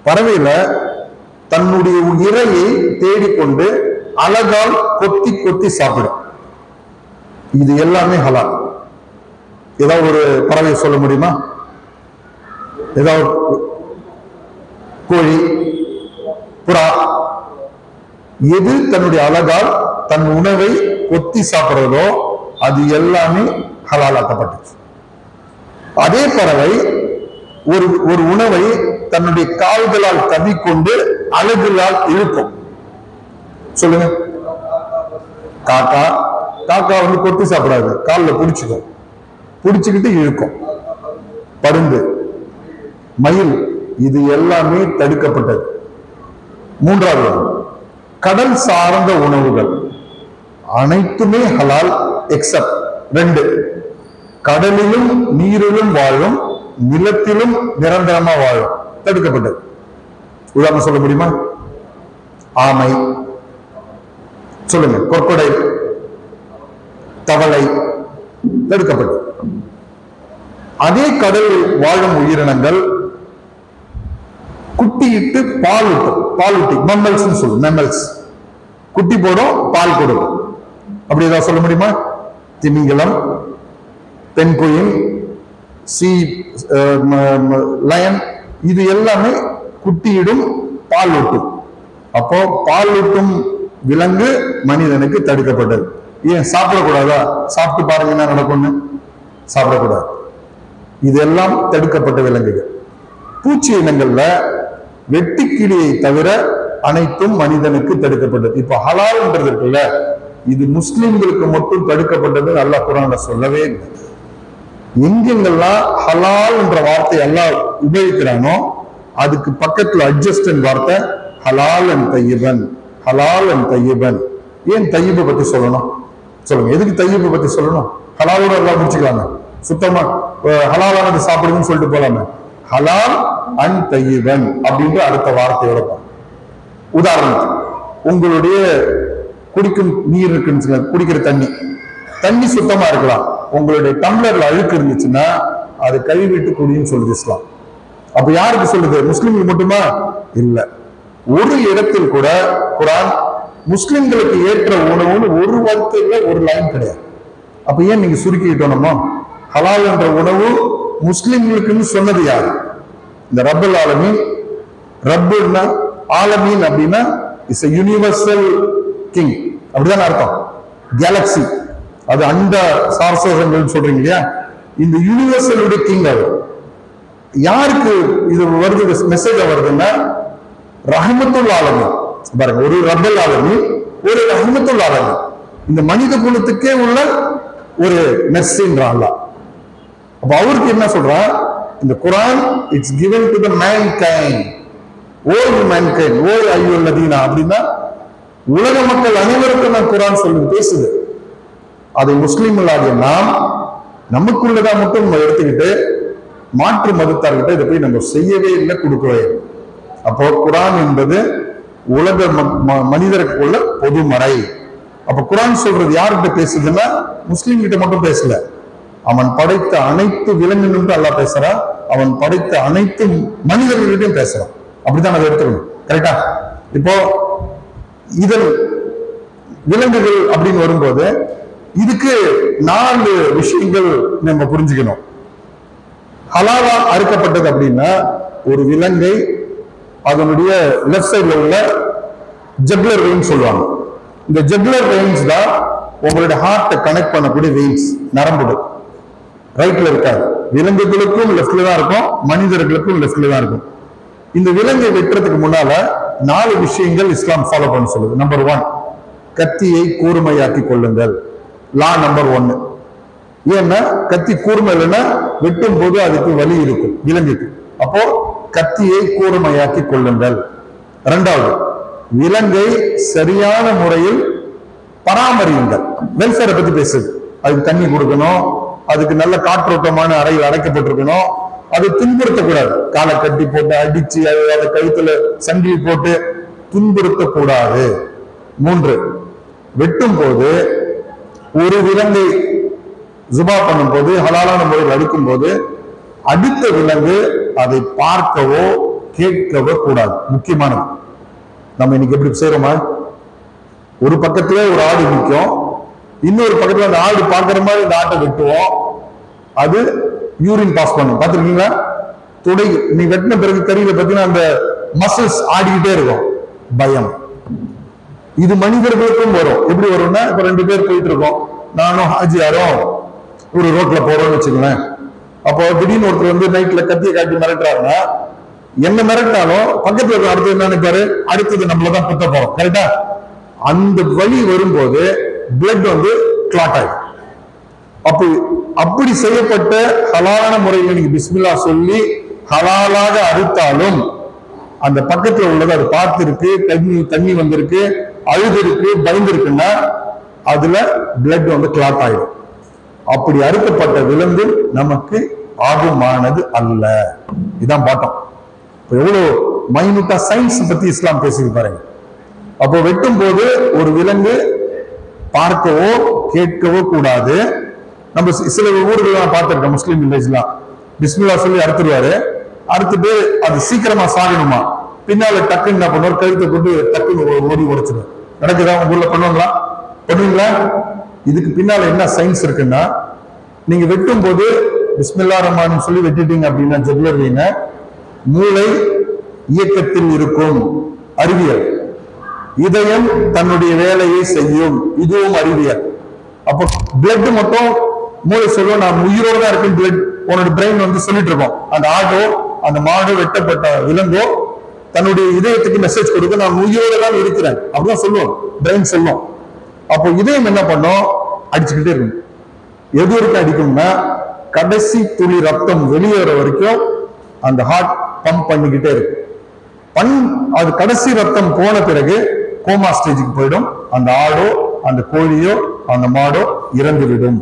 பறவையில தன்னுடைய இரையை தேடிக்கொண்டு அழகால் கொத்தி கொத்தி சாப்பிடும். இது எல்லாமே ஹலால். ஏதாவது ஒரு பறவை சொல்ல முடியுமா? ஏதாவது கோழி, புறா, எது தன்னுடைய அழகால் தன் உணவை கொத்தி சாப்பிடுறதோ அது எல்லாமே ஹலாலாக்கப்பட்டுச்சு. அதே பறவை ஒரு உணவை தன்னுடைய கால்களால் கவிக்கொண்டு அழகுகளால் இழுக்கும். சொல்லுங்க. காக்கா. காக்கா வந்து கொத்தி சாப்பிடாது, காலில் பிடிச்சுக்கும், பிடிச்சுக்கிட்டு இழுக்கும். பருந்து, மயில், இது எல்லாமே தடுக்கப்பட்டது. 3வது கடல் சார்ந்த உணவுகள் அனைத்துமே ஹலால் எக்ஸப்ட் 2. கடலிலும் நீரிலும் வாழும், நிலத்திலும் நிரந்தரமா வாழும், தடுக்கப்பட்டது. உதாரணம் சொல்ல முடியுமா? ஆமை, சொல்லுங்க. கொக்கொடைல், தவளை, தடுக்கப்பட்டது. அதே கடலில் வாழும் உயிரினங்கள் குட்டியிட்டு பால் ஊட்டி மெம்மல்ஸ் சொல்லுவோம். மெம்மல்ஸ் குட்டி போடும், பால் கொடுக்கும். அப்படி ஏதாவது சொல்ல முடியுமா? திமிங்கலம், பெண்குயில், சி லயன், இது எல்லாமே குட்டியிடும், பால் ஊட்டும். அப்போ பால் ஊட்டும் விலங்கு மனிதனுக்கு தடுக்கப்பட்டது. ஏன் சாப்பிடக்கூடாதா? சாப்பிட்டு பாருங்க என்ன நடக்கும்னு. சாப்பிடக்கூடாது. இதெல்லாம் தடுக்கப்பட்ட விலங்குகள். பூச்சி இனங்கள்ல வெட்டுக்கிளியை தவிர அனைத்தும் மனிதனுக்கு தடுக்கப்பட்டது. இப்ப ஹலால்ன்றது இருக்குல்ல, இது முஸ்லிம்களுக்கு மட்டும் தடுக்கப்பட்டது அல்லாஹ் குர்ஆன்ல சொல்லவே இல்லை. எங்கெங்கெல்லாம் ஹலால் என்ற வார்த்தை அல்லாஹ் உபயோகிக்கிறானோ அதுக்கு பக்கத்துல அட்ஜஸ்டன் வார்த்தை ஹலால் அண்ட் தையிபன், ஹலால் அண்ட் தையிபன். ஏன் தையிபை பத்தி சொல்லணும்? சொல்லுங்க, எதுக்கு தையிபை பத்தி சொல்லணும்? ஹலாலோட எல்லாம் முடிச்சுக்கலாங்க, சுத்தமா ஹலாலானது சாப்பிடுங்கன்னு சொல்லிட்டு போலாமே. ஹலால் அண்ட் தையிபன் அப்படின்ற அடுத்த வார்த்தையோட. உதாரணத்துக்கு உங்களுடைய குடிக்கும் நீர் இருக்குன்னு, குடிக்கிற தண்ணி சுத்தமா இருக்கலாம், உங்களுடைய டம்ளர்ல அழுக்கு இருந்துச்சுன்னா அது கழுவிட்டு குடின்னு சொல்லுது இஸ்லாம். அப்ப யாருக்கு சொல்லுது? முஸ்லிம்களுக்கு மட்டுமா? இல்ல. ஒரு இடத்தில் கூட குர்ஆன் முஸ்லிம்களுக்கு ஏற்ற உணவுன்னு ஒரு வார்த்தையில ஒரு லைன் கிடையாது. அப்ப ஏன் நீங்க சுருக்கிட்டோம்? ஹலால் என்ற உணவு முஸ்லிம்களுக்குன்னு சொன்னது யாரு? இந்த ரப்பல் ஆலமீன். ரப்புன்னா ஆலமீன் அப்படின்னா இட்ஸ் a யூனிவர்சல் கிங், அப்படிதான் அர்த்தம். கேலக்சி, அது அண்ட சாரசோகங்கள் சொல்றீங்க இல்லையா, இந்த யூனிவர்சலுடைய கிங் அவர். யாருக்கு இது வருது, மெசேஜ் வருதுன்னா ரஹ்மத்துல் ஆலமீன். பாருங்க, ஒரு ரப்பல் ஆலமீன், ஒரு ரஹ்மத்துல் ஆலமீன். இந்த மனித குலத்துக்கே உள்ள ஒரு மெர்சின்றான் அல்லாஹ். அப்ப அவருக்கு என்ன சொல்றான் இந்த குர்ஆன்? It's given to the mankind, all mankind, all ayyuhalladhina அப்படின்னா உலக மக்கள் அனைவருக்கும் நான் குர்ஆன் சொல்லி பேசுது. அதை முஸ்லிம்களாகிய நாம் நமக்குள்ளதான் மட்டும் எடுத்துக்கிட்டு மாற்று மதத்தார்கிட்ட இதை போய் நம்ம செய்யவே இல்லை, கொடுக்கவே இல்லை. அப்போ குர்ஆன் என்பது உலக மனிதருக்குள்ள பொதுமறை. அப்ப குர்ஆன் சொல்றது யார்கிட்ட பேசுதுன்னா முஸ்லிம் கிட்ட மட்டும் பேசல, அவன் படைத்த அனைத்து விலங்குகளும் அல்லாஹ் பேசுறான், அவன் படைத்த அனைத்து மனிதர்களிட்டையும் பேசுறான். அப்படித்தான் அதை எடுத்துக்கணும். கரெக்டா? இப்போ இதன் விலங்குகள் அப்படின்னு வரும்போது இதுக்கு 4 விஷயங்கள் நம்ம புரிஞ்சுக்கணும். ஹலாலா அறுக்கப்பட்டது அப்படின்னா ஒரு விலங்கை அதனுடைய லெஃப்ட் சைட்ல உள்ள ஜெகுலர் வெயின்ஸ் சொல்லுவாங்க. இந்த ஜெகுலர் வெயின்ஸ் தான் உங்களுடைய ஹார்ட்டை கனெக்ட் பண்ணக்கூடிய வெயின்ஸ், நரம்புகள். ரைட்ல இருக்காது. விலங்குகளுக்கும் லெஃப்ட்ல தான் இருக்கும், மனிதர்களுக்கும் லெஃப்ட்ல தான் இருக்கும். இந்த விலங்கை வெட்டுறதுக்கு முன்னால 4 விஷயங்கள் இஸ்லாம் ஃபாலோ பண்ண சொல்லுது. நம்பர் 1, கத்தியை கூர்மையாக்கி கொள்ளுங்கள். லா நம்பர் 1. ஏன்னா கத்தி கூர்மை இல்லைன்னா வெட்டும் போது அதுக்கு வலி இருக்கும் விலங்குக்கு. அப்போ கத்தியை கூர்மையாக்கி கொள்ளுங்கள். 2வது, விலங்கை சரியான முறையில் பராமரியுங்கள். வெல்ஃபேரை பத்தி பேசுது. அதுக்கு தண்ணி கொடுக்கணும், அதுக்கு நல்ல காற்றோட்டமான அறையில் அடைக்கப்பட்டிருக்கணும், அதை துன்புறுத்தக்கூடாது. காலை கட்டி போட்டு அடிச்சு அதை கழுத்துல சங்கிலி போட்டு துன்புறுத்தக்கூடாது. 3, வெட்டும் போது ஒரு விலங்கை ஜுபா பண்ணும் போது, ஹலாலான முறையில் அடிக்கும் போது அடுத்த விலங்கு அதை பார்க்கவோ கேட்கவோ கூடாது. முக்கியமானது. நம்ம இன்னைக்கு எப்படி செய்யறோமா? ஒரு பக்கத்துல ஒரு ஆடு நிற்கும், இன்னொரு பக்கத்துல அந்த ஆடு பார்க்கிற மாதிரி இந்த ஆட்டை வெட்டுவோம், அது யூரின் பாஸ் பண்ணும். பார்த்துருக்கீங்களா? துடை நீ வெட்டின பிறகு கறியில பார்த்தீங்கன்னா அந்த மசில்ஸ் ஆடிக்கிட்டே இருக்கும். பயம். இது மனிதர்களுக்கும் வரும். எப்படி வரும்னா, இப்ப 2 பேர் போயிட்டு இருக்கோம், நானும் ஹாஜியாரும் ஒரு ரோட்ல போறோம்னு வச்சுக்கோங்களேன். அப்போ திடீர்னு ஒருத்தர் வந்து நைட்ல கத்தியை காட்டி மிரட்டுறாருன்னா, என்ன மிரட்டாலும் பக்கத்துல இருக்க அடுத்தது என்ன நினைப்பாரு? அடுத்தது நம்மளதான் குத்த போறோம். கரெக்டா? அந்த வலி வரும்போது பிளட் வந்து கிளாட் ஆகும். அப்படி செய்யப்பட்ட ஹலாலான முறையில் நீங்க பிஸ்மில்லா சொல்லி ஹலாலாக அறுத்தாலும் அந்த பக்கத்துல உள்ளது அது பார்த்திருக்கு, தண்ணி வந்திருக்கு, அழுது இருக்கு, பயந்துருக்குன்னா அதுல பிளட் வந்து கிளாட் ஆயிடும். அப்படி அறுக்கப்பட்ட விலங்கு நமக்கு ஆகுமானது அல்ல. இதான் பாட்டம். எவ்வளவு மைனூட்டா சயின்ஸ் பத்தி இஸ்லாம் பேசி பாருங்க. அப்போ வெட்டும் போது ஒரு விலங்கு பார்க்கவோ கேட்கவோ கூடாது. நம்ம சில ஊர்கள் பார்த்திருக்கோம், முஸ்லீம் வில்லேஜ்லாம் பிஸ்மில்லா சொல்லி அறுத்துருவாரு. அடுத்துட்டு அது சீக்கிரமா சாகணுமா, பின்னால டக்குன்னு என்ன பண்ணுவார், கழுத்தை கொண்டு டக்குன்னு ஓடி உடைச்சிடும். நடக்குதா உங்க ஊர்ல? பண்ணுவீங்களா? இதுக்கு பின்னால என்ன சயின்ஸ் இருக்குன்னா, நீங்க வெட்டும் போது பிஸ்மில்லா ரஹ்மான் சொல்லி வெட்டிட்டீங்க அப்படின்னா ஜெபுலர்வீங்க, மூளை இயக்கத்தில் இருக்கும், அறிவியல். இதயம் தன்னுடைய வேலையை செய்யும், இதுவும் அறிவியல். அப்போ பிளட் மட்டும் மூளை சொல்லும், நான் உயிரோட தான் இருக்கேன், பிளட் உன்னோட பிரெயின் வந்து சொல்லிட்டு இருக்கோம். அந்த ஆடோ அந்த மாடோ வெட்டப்பட்ட விலங்கோ தன்னுடைய இதயத்துக்கு மெசேஜ் கொடுக்க, நான் உயிரோட தான் இருக்கிறேன் அப்படிதான் சொல்லுவோம், பிரெயின் சொல்லும். அப்போ இதயம் என்ன பண்ணும், அடிச்சுக்கிட்டே இருக்கும். எது வரைக்கும் அடிக்கும்னா, கடைசி துளி ரத்தம் வெளியேற வரைக்கும் அந்த ஹார்ட் பம்ப் பண்ணிக்கிட்டே இருக்கும். அது கடைசி ரத்தம் போன பிறகு கோமா ஸ்டேஜுக்கு போயிடும். அந்த ஆடோ அந்த கோழியோ அந்த மாடோ இறந்து விடும்.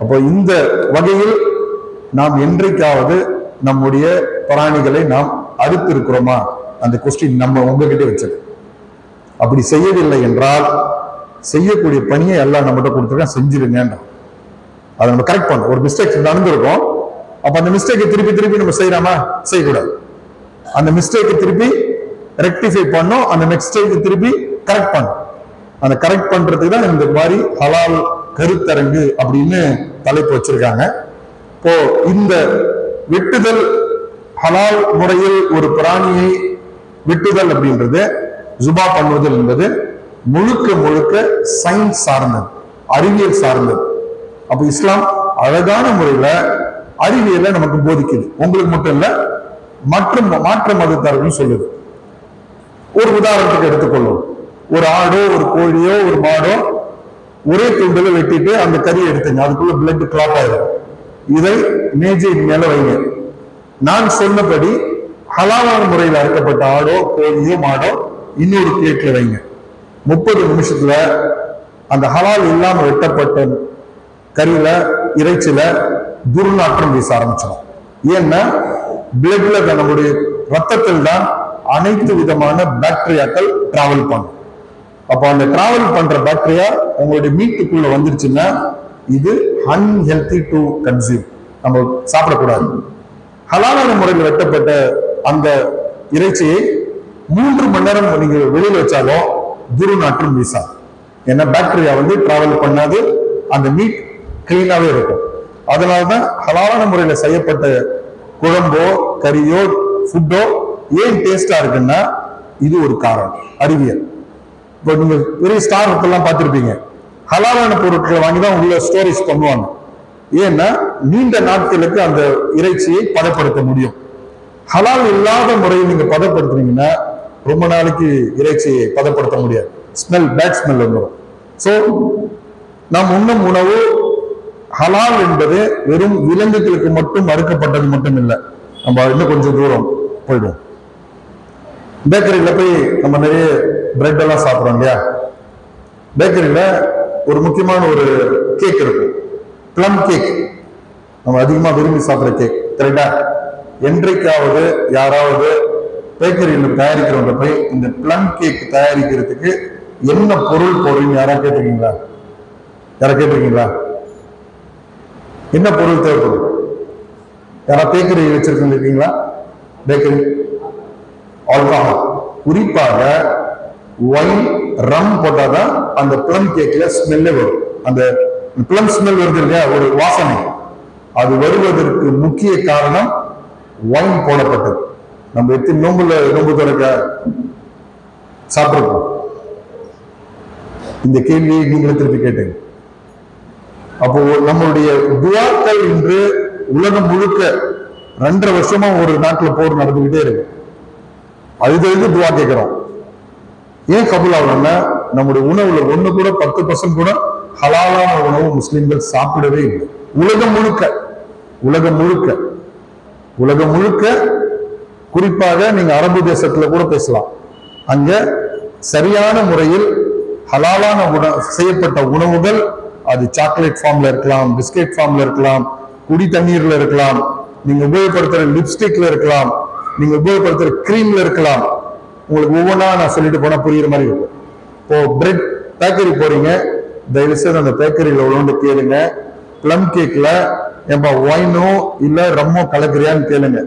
அப்போ இந்த வகையில் நாம் என்றைக்காவது நம்முடைய பிராணிகளை நாம் அறுத்து இருக்கிறோமா, அந்த கொஸ்டின் நம்ம உங்ககிட்ட வச்சது. அப்படி செய்யவில்லை என்றால் செய்யக்கூடிய பணியை எல்லாம் நம்மகிட்ட கொடுத்துருக்கேன், செஞ்சிருங்க. அதை நம்ம கரெக்ட் பண்ணோம். ஒரு மிஸ்டேக் நடந்திருக்கும், அப்ப அந்த மிஸ்டேக்கை திருப்பி திருப்பி நம்ம செய்யறாமா, செய்யக்கூடாது. அந்த மிஸ்டேக்கை திருப்பி ரெக்டிஃபை பண்ணோம், அந்த மிஸ்டேக்கை திருப்பி கரெக்ட் பண்ணும். அந்த கரெக்ட் பண்றதுக்கு தான் இந்த மாதிரி ஹலால் கருத்தரங்கு அப்படின்னு தலைப்பு வச்சிருக்காங்க. இப்போ இந்த வெட்டுதல், ஹலால் முறையில் ஒரு பிராணியை வெட்டுதல் அப்படின்றது, ஜுபா பண்ணுவதல் என்பது முழுக்க முழுக்க சயின்ஸ் சார்ந்தது, அறிவியல் சார்ந்தது. அப்ப இஸ்லாம் அழகான முறையில அறிவியலை நமக்கு போதிக்குது. உங்களுக்கு மட்டும் இல்ல, மாற்று மதத்தார்கள் சொல்லுது. ஒரு உதாரணத்துக்கு எடுத்துக்கொள்ளும், ஒரு ஆடோ ஒரு கோழியோ ஒரு மாடோ ஒரே துண்டுல வெட்டிட்டு அந்த கறியை எடுத்துங்க, அதுக்குள்ள பிளட் கிளாட் ஆயிடும். இதை மேஜையின் மேல வைங்க. நான் சொன்னபடி ஹலாலான முறையில் அறுக்கப்பட்ட ஆடோ கோழியோ மாடோ இன்னொரு பிளேட்ல வைங்க. 30 நிமிஷத்துல அந்த ஹலால் இல்லாம வெட்டப்பட்ட கறியில இறைச்சில துர்நாற்றம் வீச ஆரம்பிச்சிடும். ஏன்னா பிளட்ல நம்முடைய ரத்தத்தில் தான் அனைத்து விதமான பாக்டீரியாக்கள் டிராவல் பண்ணும். அப்போ அந்த டிராவல் பண்ற பாக்டீரியா உங்களுடைய மீட்டுக்குள்ள வந்துருச்சுன்னா இது அன்ஹெல்தி டு கன்சியூம், நம்ம சாப்பிடக்கூடாது. ஹலாலான முறையில் வெட்டப்பட்ட அந்த இறைச்சியை 3 மணி நேரம் நீங்க வெளியில வச்சாலும் துர்நாற்றம் வீசா. ஏன்னா பாக்டீரியா வந்து டிராவல் பண்ணாது, அந்த மீட் கிளீனாவே இருக்கும். அதனாலதான் ஹலாலான முறையில செய்யப்பட்ட குழம்போ கறியோ ஃபுட்டோ ஏன் டேஸ்டா இருக்குன்னா இது ஒரு காரணம், அறிவியல். இப்போ நீங்க பெரிய ஸ்டார் ஹோட்டல்லாம் பார்த்திருப்பீங்க, ஹலாலான பொருட்களை வாங்கி தான் உள்ள ஸ்டோரேஜ் பண்ணுவாங்க. ஏன்னா நீண்ட நாட்களுக்கு அந்த இறைச்சியை பதப்படுத்த முடியும். ஹலால் இல்லாத முறையில் நீங்க பதப்படுத்துனீங்கன்னா ரொம்ப நாளைக்கு இறைச்சியை பதப்படுத்த முடியாது, ஸ்மெல், பேட் ஸ்மெல் வந்துடும். ஸோ நாம் உண்ணும் உணவு ஹலால் என்பது வெறும் விலங்குகளுக்கு மட்டும் மறுக்கப்பட்டது மட்டும் இல்லை. நம்ம இன்னும் கொஞ்சம் தூரம் போயிடுவோம். பேக்கரியில போய் நம்ம நிறைய பிரெட் எல்லாம் சாப்பிட்றோம் இல்லையா, பேக்கரியில ஒரு முக்கியமான ஒரு கேக் இருக்கும், பிளம் கேக். நம்ம அதிகமா விரும்பி சாப்பிட்ற கேக், கரெக்டா? என்றைக்காவது யாராவது பேக்கரியில் தயாரிக்கிறவங்க போய் இந்த பிளம் கேக் தயாரிக்கிறதுக்கு என்ன பொருள் போடுறீங்க யாராவது கேட்டிருக்கீங்களா? என்ன பொருள் தேவைப்படும்? யாராவது பேக்கரி வச்சிருக்கீங்களா? பேக்கரி ஆல்கஹால், குறிப்பாக ஒயின், ரம் போட்டாதான் அந்த பிளம் கேக்ல ஸ்மெல்லே வரும். அந்த பிளம் ஸ்மெல் வருது இல்லையா, ஒரு வாசனை, அது வருவதற்கு முக்கிய காரணம் ஒயின் போடப்பட்டது. நம்ம எத்தனை நோம்பு திறக்க சாப்பிட்டுருக்கோம். இந்த கேள்வியை நீங்களும் திருப்பி கேட்டீங்க. அப்போ நம்மளுடைய துவாக்கள் இன்று உலகம் முழுக்க 2.5 வருஷமா ஒரு நாட்டில் போர் நடந்துகிட்டே இருக்கு. அதுக்கு துவா கேட்கிறோம். ஏன் கபூல் ஆகலன்னா நம்முடைய உணவுல 1 கூட 10% கூட ஹலாலான உணவு முஸ்லிம்கள் சாப்பிடவே இல்லை. உலகம் முழுக்க குறிப்பாக நீங்க அரபு தேசத்துல கூட பேசலாம். அங்க சரியான முறையில் ஹலாலான செய்யப்பட்ட உணவுகள், அது சாக்லேட் ஃபார்ம்ல இருக்கலாம், பிஸ்கெட் ஃபார்ம்ல இருக்கலாம், குடி தண்ணீர்ல இருக்கலாம், நீங்க உபயோகப்படுத்துற லிப்ஸ்டிக்ல இருக்கலாம், நீங்க உபயோகப்படுத்துற கிரீம்ல இருக்கலாம். உங்களுக்கு ஒவ்வொன்றா நான் சொல்லிட்டு போனா புரியுற மாதிரி இருக்கும். இப்போ பிரெட் பேக்கரி போறீங்க, தயவு செய்து அந்த பேக்கரியில உள்ளவங்க கேளுங்க, பிளம் கேக்ல ஏன்பா ஒயினோ இல்ல ரம்மோ கலக்குறியான்னு கேளுங்க.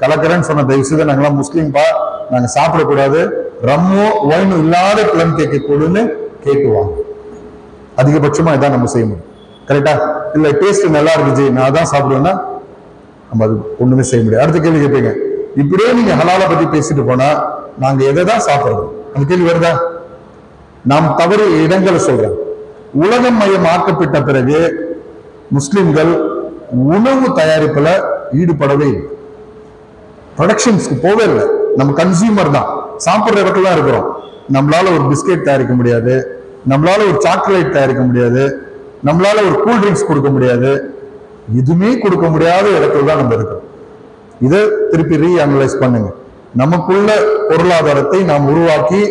கலக்கிறேன்னு சொன்ன தயவு செய்து நாங்களாம் முஸ்லீம்பா, நாங்க சாப்பிடக்கூடாது, ரம்மோ ஒயினும் இல்லாத பிளம் கேக்கு கொடுன்னு கேட்டுவாங்க. அதிகபட்சமா இதான் நம்ம செய்ய முடியும். கரெக்டா? இல்ல டேஸ்ட் நல்லா இருந்துச்சு நான் அதான் சாப்பிடுவேன்னா நம்ம அது ஒண்ணுமே செய்ய முடியாது. அடுத்த கேள்வி கேட்பீங்க, இப்படியே நீங்க ஹலாலை பத்தி பேசிட்டு போனா நாங்க எதை தான் சாப்பிடுறோம்? அந்த கேள்வி வருதா? நாம் தவறு இடங்களை சொல்றோம். உலகம் மயம் ஆக்கப்பட்ட பிறகு முஸ்லிம்கள் உணவு தயாரிப்புல ஈடுபடவே இல்லை, ப்ரொடக்ஷன்ஸ்க்கு போவே இல்லை. நம்ம கன்சியூமர் தான், சாப்பிட்ற இடத்துல தான் இருக்கிறோம். நம்மளால ஒரு பிஸ்கெட் தயாரிக்க முடியாது, நம்மளால ஒரு சாக்லேட் தயாரிக்க முடியாது, நம்மளால ஒரு கூல் ட்ரிங்க்ஸ் கொடுக்க முடியாது, எதுவுமே கொடுக்க முடியாத இடத்துல தான் நம்ம இருக்கிறோம். இதை திருப்பி ரீஅனலைஸ் பண்ணுங்க. நமக்குள்ள பொருளாதாரத்தை நாம் உருவாக்கி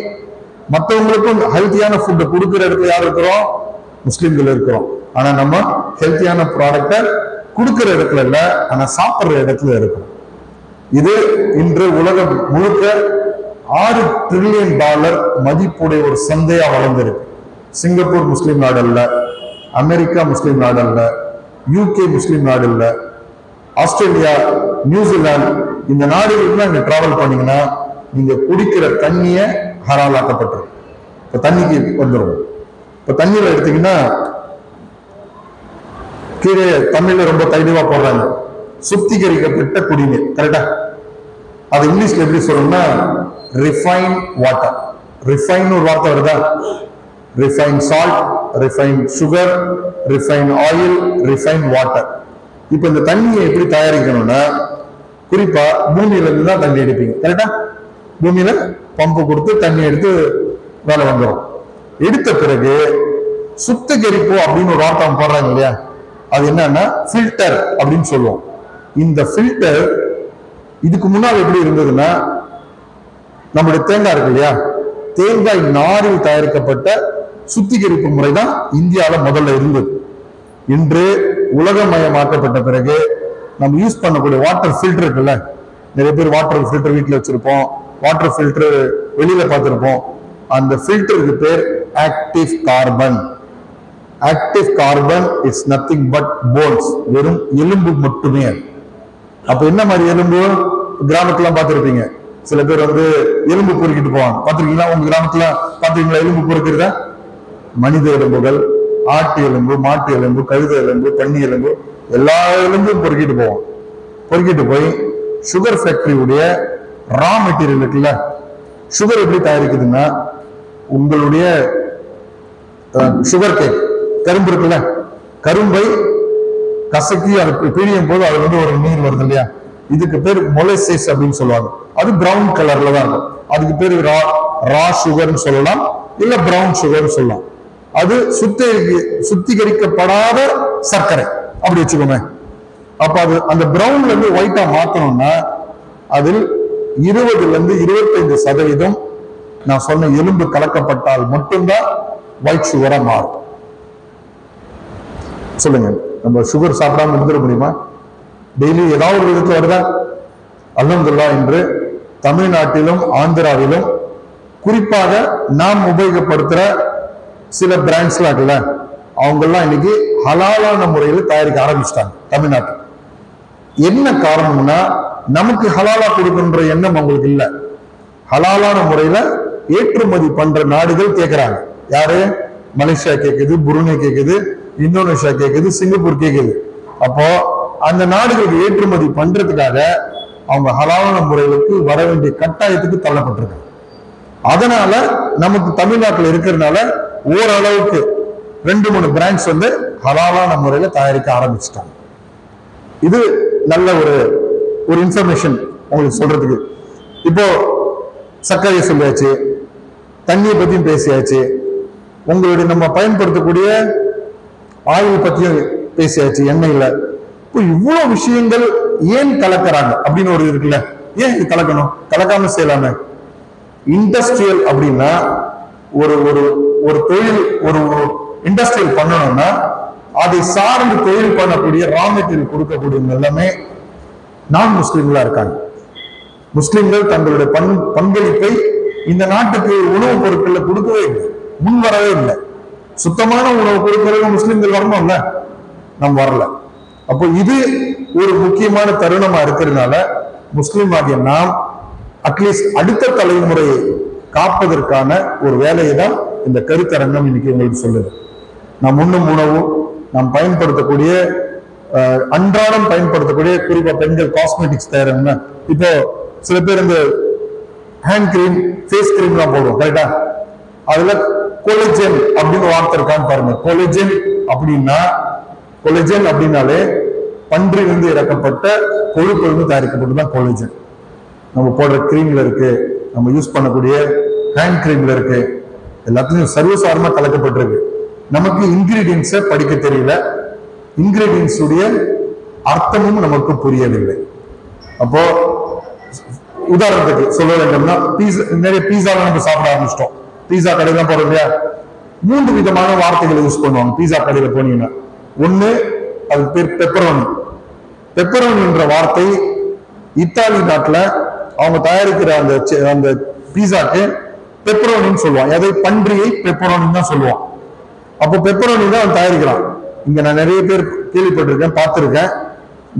மற்றவங்களுக்கும் ஹெல்த்தியான ஃபுட்டை கொடுக்குற இடத்துல யார் இருக்கிறோம்? முஸ்லிம்கள் இருக்கிறோம். ஆனா நம்ம ஹெல்த்தியான ப்ராடக்டை கொடுக்குற இடத்துல இல்லை, ஆனா சாப்பிட்ற இடத்துல இருக்கிறோம். இது இன்று உலகம் முழுக்க $6 trillion மதிப்புடைய ஒரு சந்தையா வளர்ந்திருக்கு. சிங்கப்பூர் முஸ்லீம் நாடு அல்ல, அமெரிக்கா முஸ்லீம் நாடு அல்ல, யூகே முஸ்லீம் நாடு இல்ல, ஆஸ்திரேலியா, நியூசிலாந்து இந்த நாடுகளுக்கு நீங்க டிராவல் பண்ணீங்கன்னா நீங்க குடிக்கிற தண்ணிய ஹலாலாக்கப்பட்டிருக்கும். இப்ப தண்ணிக்கு வந்துடும். இப்ப தண்ணியில எடுத்தீங்கன்னா கீழே தமிழ்ல ரொம்ப தெளிவா போடுறாங்க, சுத்திகரிக்கப்பட்ட குடிநீர். கரெக்டா? அது இங்கிலீஷ்ல எப்படி சொல்லணும்னா ரிஃபைன் வாட்டர். ரிஃபைன் ஒரு வார்த்தை வருதா? Refine salt, refine sugar, refine oil, refine water. இப்ப இந்த தண்ணியை எப்படி தயாரிக்கணும்னா குறிப்பா பூமியில இருந்து தான் தண்ணி எடுப்பீங்க. கரெக்டா? பூமியில பம்பு கொடுத்து தண்ணி எடுத்து வேலை வந்துடும். எடுத்த பிறகு சுத்திகரிப்பு அப்படின்னு ஒரு வார்த்தை போடுறாங்க இல்லையா, அது என்னன்னா ஃபில்டர் அப்படின்னு சொல்லுவோம். இந்த ஃபில்டர் இதுக்கு முன்னால் எப்படி இருந்ததுன்னா நம்மளுடைய தேங்காய் இருக்கு இல்லையா, தேங்காய் நாரில் தயாரிக்கப்பட்ட சுத்திகரிப்பு முறை தான் இந்தியாவில் முதல்ல இருந்தது. இன்று உலகமயமாக்கப்பட்ட பிறகு நம்ம யூஸ் பண்ணக்கூடிய வாட்டர் ஃபில்டர் இருக்குல்ல, நிறைய பேர் வாட்டர் ஃபில்டர் வீட்டில் வச்சிருப்போம், வாட்டர் ஃபில்டர் வெளியில பார்த்துருப்போம். அந்த ஃபில்டருக்கு பேர் active carbon. Active carbon it's nothing but bones, வெறும் எலும்பு மட்டுமே. அப்ப என்ன மாதிரி எலும்பு? கிராமத்துலாம் பார்த்துருப்பீங்க, சில பேர் வந்து எலும்பு பொறுக்கிட்டு போவாங்க. பார்த்துருக்கீங்களா? உங்க கிராமத்துல பார்த்துருக்கீங்களா எலும்பு பொறுக்கிறத? மனித எலும்புகள், ஆட்டு எலும்பு, மாட்டு எலும்பு, கழுத எலும்பு, பன்னி எலும்பு, எல்லா எலும்பும் பொறுக்கிட்டு போவோம். பொறுக்கிட்டு போய் சுகர் ஃபேக்டரியுடைய ரா மெட்டீரியல் இருக்குல்ல, சுகர் எப்படி தயாரிக்குதுன்னா உங்களுடைய சுகர் கேக் கரும்பு இருக்குல்ல, கரும்பை கசக்கி அது பிழியும் போது அதுல இருந்து ஒரு நீர் வருது இல்லையா, இதுக்கு பேர் மொலசைஸ் அப்படின்னு சொல்லுவாங்க. அது பிரவுன் கலர்ல தான் இருக்கும். அதுக்கு பேர் ரா சுகர்னு சொல்லலாம், இல்ல பிரவுன் சுகர்னு சொல்லலாம். அது சுத்திகரிக்கப்படாத சர்க்கரை அப்படி வச்சுக்கோங்க. அப்ப அது அந்த பிரவுன்ல இருந்து ஒயிட்டா மாத்தணும்னா அதில் 20-25% நான் சொன்ன எலும்பு கலக்கப்பட்டால் மட்டும்தான் ஒயிட் சுகரா மாறும். சொல்லுங்க, நம்ம சுகர் சாப்பிடாம இருந்துட முடியுமா? டெய்லி ஏதாவது ஒரு விதத்துல வருதா? அல்ஹம்துலில்லாஹ் இன்று தமிழ்நாட்டிலும் ஆந்திராவிலும் குறிப்பாக நாம் உபயோகப்படுத்துற சில பிராண்ட்ஸ்லாம் இருக்குல்ல, அவங்கெல்லாம் இன்னைக்கு ஹலாலான முறையில் தயாரிக்க ஆரம்பிச்சிட்டாங்க தமிழ்நாட்டில். என்ன காரணம்னா நமக்கு ஹலாலா கொடுக்கின்ற எண்ணம் அவங்களுக்கு இல்லை. ஹலாலான முறையில ஏற்றுமதி பண்ற நாடுகள் கேட்கிறாங்க. யாரு? மலேசியா கேட்குது, புருனே கேட்குது, இந்தோனேஷியா கேட்குது, சிங்கப்பூர் கேட்குது. அப்போ அந்த நாடுகளுக்கு ஏற்றுமதி பண்றதுக்காக அவங்க ஹலாலான முறைகளுக்கு வர வேண்டிய கட்டாயத்துக்கு தள்ளப்பட்டிருக்காங்க. அதனால நமக்கு தமிழ்நாட்டில் இருக்கிறதுனால ஓரளவுக்கு 2-3 பிராண்ட்ஸ் வந்து ஹலாலான முறையில தயாரிக்க ஆரம்பிச்சுட்டாங்க. இது நல்ல ஒரு இன்ஃபர்மேஷன் உங்களுக்கு சொல்றதுக்கு. இப்போ சர்க்கரையை சொல்லியாச்சு, தண்ணியை பத்தியும் பேசியாச்சு, உங்களுடைய நம்ம பயன்படுத்தக்கூடிய ஆயில் பத்தியும் பேசியாச்சு, எண்ணெயில. இப்போ இவ்வளவு விஷயங்கள் ஏன் கலக்கிறாங்க அப்படின்னு ஒரு இருக்குல்ல, ஏன் இது கலக்கணும்? கலக்காம செய்யலாமே. இண்டஸ்ட்ரியல் அப்படின்னா ஒரு தொழில், ஒரு இண்டஸ்ட்ரியல் பண்ணணும்னா அதை சார்ந்து தொழில் பண்ணக்கூடிய ரா மெட்டீரியல் கொடுக்கக்கூடிய எல்லாமே நான் முஸ்லிம்களா இருக்காங்க. முஸ்லிம்கள் தங்களுடைய பங்களிப்பை இந்த நாட்டுக்கு உணவுப் பொருட்கள்ல கொடுக்கவே இல்லை, முன் வரவே இல்லை. சுத்தமான உணவு கொடுக்கறது முஸ்லிம்கள் வரணும்ல, நம்ம வரல. அப்போ இது ஒரு முக்கியமான தருணமா இருக்கிறதுனால முஸ்லிம் ஆகிய நாம் அட்லீஸ்ட் அடுத்த தலைமுறையை காப்பதற்கான ஒரு வேலையை தான் இந்த கருத்தரங்கம் இன்னைக்கு உங்களுக்கு சொல்லுது. நாம் உண்ணும் உணவு, நாம் பயன்படுத்தக்கூடிய அன்றாடம் பயன்படுத்தக்கூடிய குறிப்பா பெண்கள் காஸ்மெட்டிக்ஸ் தயாரிங்க. இப்போ சில பேர் இந்த ஹேண்ட் கிரீம், ஃபேஸ் கிரீம் எல்லாம் போடுவோம், கரெக்டா? அதுல கொலஜன் அப்படின்னு வார்த்தை இருக்கான்னு பாருங்க. கொலஜன் அப்படின்னாலே பன்றிலிருந்து இறக்கப்பட்ட கொழுப்பிலிருந்து தயாரிக்கப்பட்டதுதான் கொலஜன். நம்ம போடுற கிரீம்ல இருக்கு, நம்ம யூஸ் பண்ணக்கூடிய ஹேண்ட் கிரீம்ல இருக்கு, எல்லாத்துலயும் சர்வசாதாரணமா கலக்கப்பட்டிருக்கு. நமக்கு இன்கிரீடியன்ஸை படிக்க தெரியல, இன்கிரீடியன்ஸ் உடைய அர்த்தமும் நமக்கு புரியவில்லை. அப்போ உதாரணத்துக்கு சொல்ல வேண்டும்னா, நிறைய பீஸா நம்ம சாப்பிட ஆரம்பிச்சிட்டோம். பீஸா கடையில போறோம் இல்லையா, 3 விதமான வார்த்தைகளை யூஸ் பண்ணுவாங்க பீஸா கடையில போனீங்கன்னா. ஒண்ணு, அது பேர் பெப்பரோனி. பெப்பரோனி என்ற வார்த்தை இத்தாலி நாட்டுல அவங்க தயாரிக்கிற அந்த பீஸாக்கு பெப்பரோனின்னு சொல்லுவாங்க. அதை பன்றியை பெப்பரோனின்னு தான் சொல்லுவான். அப்போ பெப்பரோனி தான் அவன் தயாரிக்கிறான். இங்க நான் நிறைய பேர் கேள்விப்பட்டிருக்கேன், பார்த்திருக்கேன்.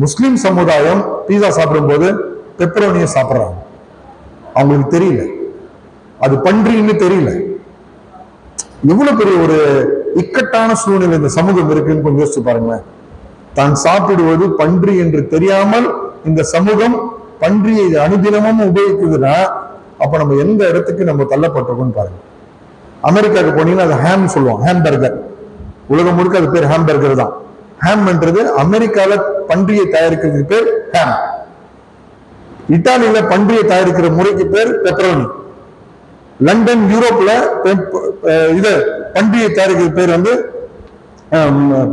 முஸ்லிம் சமுதாயம் பீஸா சாப்பிடும்போது பெப்பரோனியை சாப்பிட்றாங்க. அவங்களுக்கு தெரியல அது பன்றின்னு தெரியல. எவ்வளவு பெரிய ஒரு இக்கட்டான சூழ்நிலை இந்த சமூகம் இருக்குன்னு கொஞ்சம் யோசிச்சு பாருங்களேன். தான் சாப்பிடுவது பன்றி என்று தெரியாமல் இந்த சமூகம் பன்றியை அனுதினமும் உபயோகிக்குதுன்னா அப்ப நம்ம எந்த இடத்துக்கு நம்ம தள்ளப்பட்டிருக்கோம்னு பாருங்க. அமெரிக்காவுக்கு போனீங்கன்னா அது ஹேம் சொல்லுவோம், ஹேம்பர்கர். உலகம் முழுக்க அது பேர் ஹேம்பர்கர் தான். ஹேம்ன்றது அமெரிக்கால பன்றியை தயாரிக்கிறதுக்கு பேர் ஹேம். இத்தாலியில பன்றியை தயாரிக்கிற முறைக்கு பேர் பெப்பரோனி. லண்டன், யூரோப்ல இது பன்றியை தயாரிக்கிற பேர் வந்து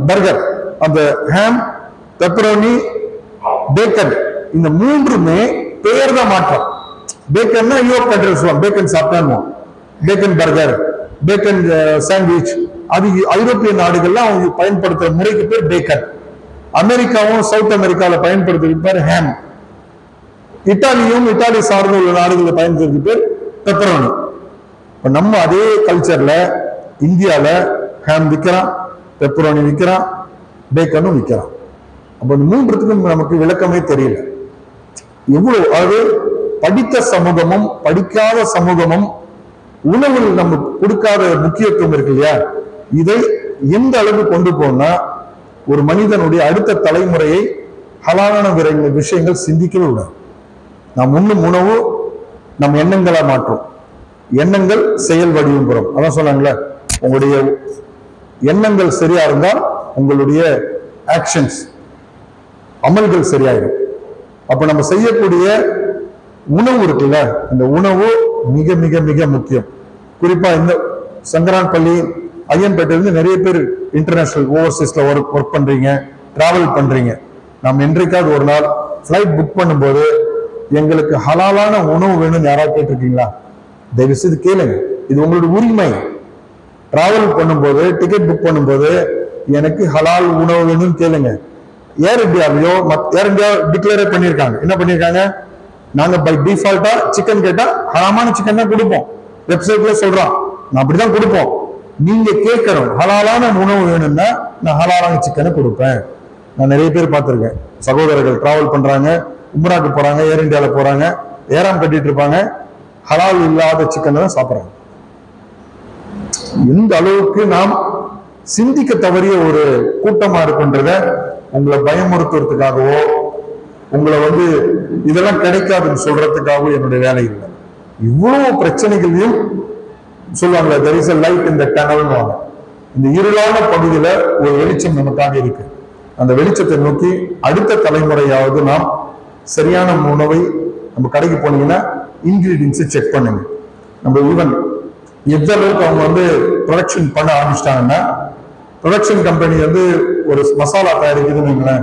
பர்கர். அந்த ஹேம், பெப்பரோனி, பேக்கன், இந்த 3மே பேர் தான் மாற்றம். பேக்கன்னா யூரோப் கண்ட்ரிஸ் பேக்கன் சாப்பிட்டாங்க, பேக்கன் பர்கர், பேக்கன் சாண்ட்விச். அது ஐரோப்பிய நாடுகள்ல அவங்க பயன்படுத்துற முறைக்கு பேர் பேக்கன். அமெரிக்காவும் சவுத் அமெரிக்காவில் பயன்படுத்துறதுக்கு பேர் ஹேம். இத்தாலி சார்ந்த உள்ள நாடுகளில் பயன்படுத்துறதுக்கு பேர் பெப்பரோனி. இப்ப நம்ம அதே கல்ச்சர்ல இந்தியால ஹேம் விற்கிறான், பெப்பரோனி விற்கிறான், பேக்கனும் விற்கிறான். அப்ப இந்த 3த்துக்கும் நமக்கு விளக்கமே தெரியல. எவ்வளவு, அதாவது படித்த சமூகமும் படிக்காத சமூகமும் உணவில் நம்ம கொடுக்காத முக்கியத்துவம் இருக்கு இல்லையா, இதை எந்த அளவு கொண்டு போனா ஒரு மனிதனுடைய அடுத்த தலைமுறையை ஹலாலான விஷயங்கள் சிந்திக்கவே விடாது. நாம் உண்ணும் உணவு நம் எண்ணங்களா மாற்றும். எண்ணங்கள் செயல் வடிவம் பெறும். அதான் சொன்னாங்களே, உங்களுடைய எண்ணங்கள் சரியா இருந்தால் உங்களுடைய ஆக்ஷன்ஸ், அமல்கள் சரியாயிடும். அப்ப நம்ம செய்யக்கூடிய உணவு இருக்குல்ல, இந்த உணவு மிக மிக மிக முக்கியம். குறிப்பா இந்த சங்கரான்பள்ளி, ஐயம்பேட்டையிலிருந்து நிறைய பேர் இன்டர்நேஷனல் ஓவர்சீஸ்ல ஒர்க் பண்றீங்க, டிராவல் பண்றீங்க. நாம் என்றைக்காவது ஒரு நாள் ஃபிளைட் புக் பண்ணும்போது எங்களுக்கு ஹலாலான உணவு வேணும்னு யாராவது கேட்டிருக்கீங்களா? தயவு செய்து கேளுங்க, இது உங்களுடைய உரிமை. டிராவல் பண்ணும்போது, டிக்கெட் புக் பண்ணும்போது எனக்கு ஹலால் உணவு வேணும்னு கேளுங்க. ஏர் இந்தியாவையோ ஏர் இந்தியா டிக்ளேர் பண்ணியிருக்காங்க. என்ன பண்ணியிருக்காங்க, நாங்க பை டிஃபால்ட்டா சிக்கன் கேட்டா ஹலாமான சிக்கன் தான் கொடுப்போம். வெப்சைட்ல சொல்றோம், நான் அப்படிதான் கொடுப்போம். நீங்க கேட்கறோம் ஹலாலான உணவு வேணும்னா நான் ஹலாலான சிக்கனை கொடுப்பேன். நான் நிறைய பேர் பார்த்திருக்கேன், சகோதரர்கள் டிராவல் பண்றாங்க, உம்ராக்கு போறாங்க, ஏர் இந்தியால போறாங்க, ஏராம் கட்டிட்டு இருப்பாங்க, ஹலால் இல்லாத சிக்கனை தான் சாப்பிட்றாங்க. எந்த அளவுக்கு நாம் சிந்திக்க தவறிய ஒரு கூட்டமா இருக்குன்றத உங்களை பயமுறுத்துறதுக்காகவோ உங்களை வந்து இதெல்லாம் கிடைக்காதுன்னு சொல்றதுக்காகவோ என்னுடைய வேலை இல்லை. இவ்வளவு பிரச்சனைகளையும் சொல்லுவாங்களே, there is a light in the tunnel. இந்த இருளான பகுதியில ஒரு வெளிச்சம் நமக்காக இருக்கு. அந்த வெளிச்சத்தை நோக்கி அடுத்த தலைமுறையாவது நாம் சரியான உணவை, நம்ம கடைக்கு போனீங்கன்னா இன்கிரீடியன்ஸை செக் பண்ணுங்க. நம்ம ஈவன் எந்த அளவுக்கு அவங்க வந்து ப்ரொடக்ஷன் பண்ண ஆரம்பிச்சிட்டாங்கன்னா, ப்ரொடக்ஷன் கம்பெனி வந்து ஒரு மசாலா தயாரிக்குதுன்னு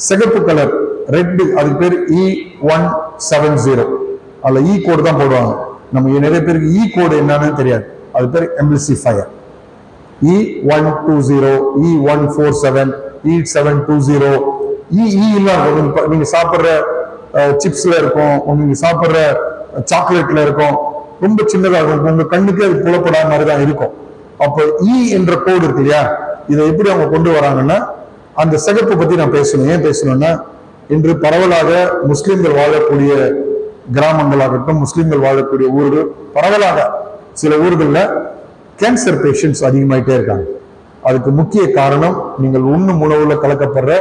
சிகப்பு கலர் ரெட், அதுக்கு பேர் E170, அதுல இ கோடு தான் போடுவாங்க. நம்ம நிறைய பேருக்கு இ கோடு என்னன்னு தெரியாது. அது பேர் எம்எல்சிஃபயர். E120, E147, E720, நீங்க சாப்பிட்ற சிப்ஸ்ல இருக்கும், நீங்க சாப்பிட்ற சாக்லேட்ல இருக்கும், ரொம்ப சின்னதா இருக்கும், உங்க கண்ணுக்கு அது புலப்படாத மாதிரி தான் இருக்கும். அப்போ இ என்ற கோடு இருக்கு இல்லையா, இதை எப்படி அவங்க கொண்டு வராங்கன்னா, அந்த சிகப்பு பத்தி நான் பேசணும். ஏன் பேசணும்னா, இன்று பரவலாக முஸ்லிம்கள் வாழக்கூடிய கிராமங்களாகட்டும், முஸ்லிம்கள் வாழக்கூடிய ஊர்கள், பரவலாக சில ஊர்கள்ல கேன்சர் பேஷண்ட்ஸ் அதிகமாயிட்டே இருக்காங்க. அதுக்கு முக்கிய காரணம் நீங்கள் உண்ணும் உணவுல கலக்கப்படுற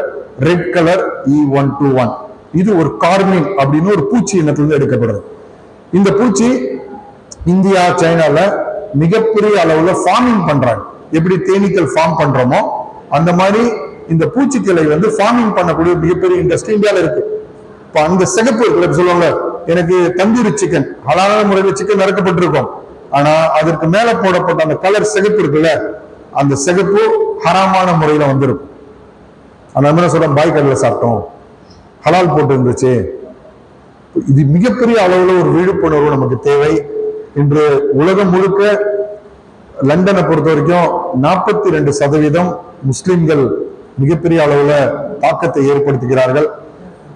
ரெட் கலர் E121. இது ஒரு கார்மின் அப்படின்னு ஒரு பூச்சி இனத்திலிருந்து எடுக்கப்படுறது. இந்த பூச்சி இந்தியா, சைனால மிகப்பெரிய அளவுல ஃபார்மிங் பண்றாங்க. எப்படி தேனீக்கள் ஃபார்ம் பண்றோமோ அந்த மாதிரி இந்த பூச்சிக்களை ஃபார்மிங் பண்ணக்கூடிய மிகப்பெரிய இண்டஸ்ட்ரி இந்தியாவில இருக்கு. இப்ப அந்த சிகப்பு இருக்குல்ல, சொல்லுவாங்க எனக்கு தந்தூரி சிக்கன், ஹலாலான முறையில் சிக்கன் இறக்கப்பட்டிருக்கும், ஆனா அதற்கு மேல போடப்பட்ட அந்த கலர் சிகப்பு இருக்குல்ல, அந்த சிகப்பு ஹராமான முறையில வந்திருக்கும். அந்த மாதிரி சொல்ற பாய் கடையில சாப்பிட்டோம், ஹலால் போட்டு இருந்துச்சு. இது மிகப்பெரிய அளவுல ஒரு விழிப்புணர்வு நமக்கு தேவை. இன்று உலகம் முழுக்க லண்டனை பொறுத்த வரைக்கும் 42% முஸ்லிம்கள் மிகப்பெரிய அளவுல தாக்கத்தை ஏற்படுத்துகிறார்கள்.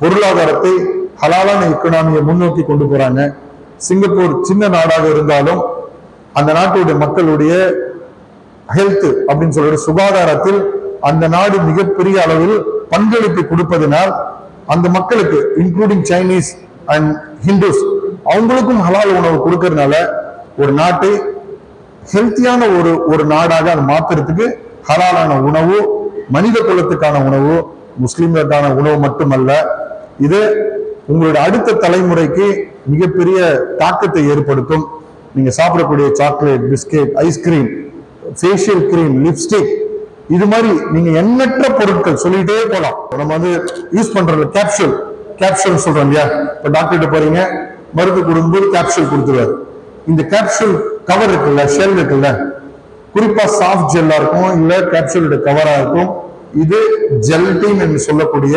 பொருளாதாரத்தை ஹலாலான எக்கனாமியை முன்னோக்கி கொண்டு போறாங்க. சிங்கப்பூர் சின்ன நாடாக இருந்தாலும் அந்த நாட்டுடைய மக்களுடைய ஹெல்த் அப்படின்னு சொல்ற சுகாதாரத்தில் அந்த நாடு மிகப்பெரிய அளவில் பங்களிப்பு கொடுப்பதனால் அந்த மக்களுக்கு, இன்க்ளூடிங் சைனீஸ் அண்ட் ஹிந்துஸ், அவங்களுக்கும் ஹலால் உணவு கொடுக்கறதுனால ஒரு நாட்டை ஹெல்த்தியான ஒரு நாடாக அது மாத்துறதுக்கு ஹலாலான உணவு, மனித குலத்துக்கான உணவு, முஸ்லிம்களுக்கான உணவு மட்டுமல்ல, இது உங்களுடைய அடுத்த தலைமுறைக்கு மிகப்பெரிய தாக்கத்தை ஏற்படுத்தும். நீங்க சாப்பிடக்கூடிய chocolate, biscuit, ice cream, facial cream, lipstick, இது மாதிரி நீங்க எண்ணற்ற பொருட்கள் சொல்லிட்டே போலாம். நம்ம யூஸ் பண்ற கேப்சூல் சொல்றோம் இல்லையா, இப்ப டாக்டர்கிட்ட போறீங்க, மருந்து கொடுக்கும்போது கேப்சூல் கொடுத்துருவாரு. இந்த கேப்சூல் கவர் இருக்குல்ல, ஷெல் இருக்குல்ல, குறிப்பா சாஃப்ட் ஜெல்லா இருக்கும், இல்ல கேப்சூலோட கவரா இருக்கும். இது ஜெலட்டின் என்று சொல்லக்கூடிய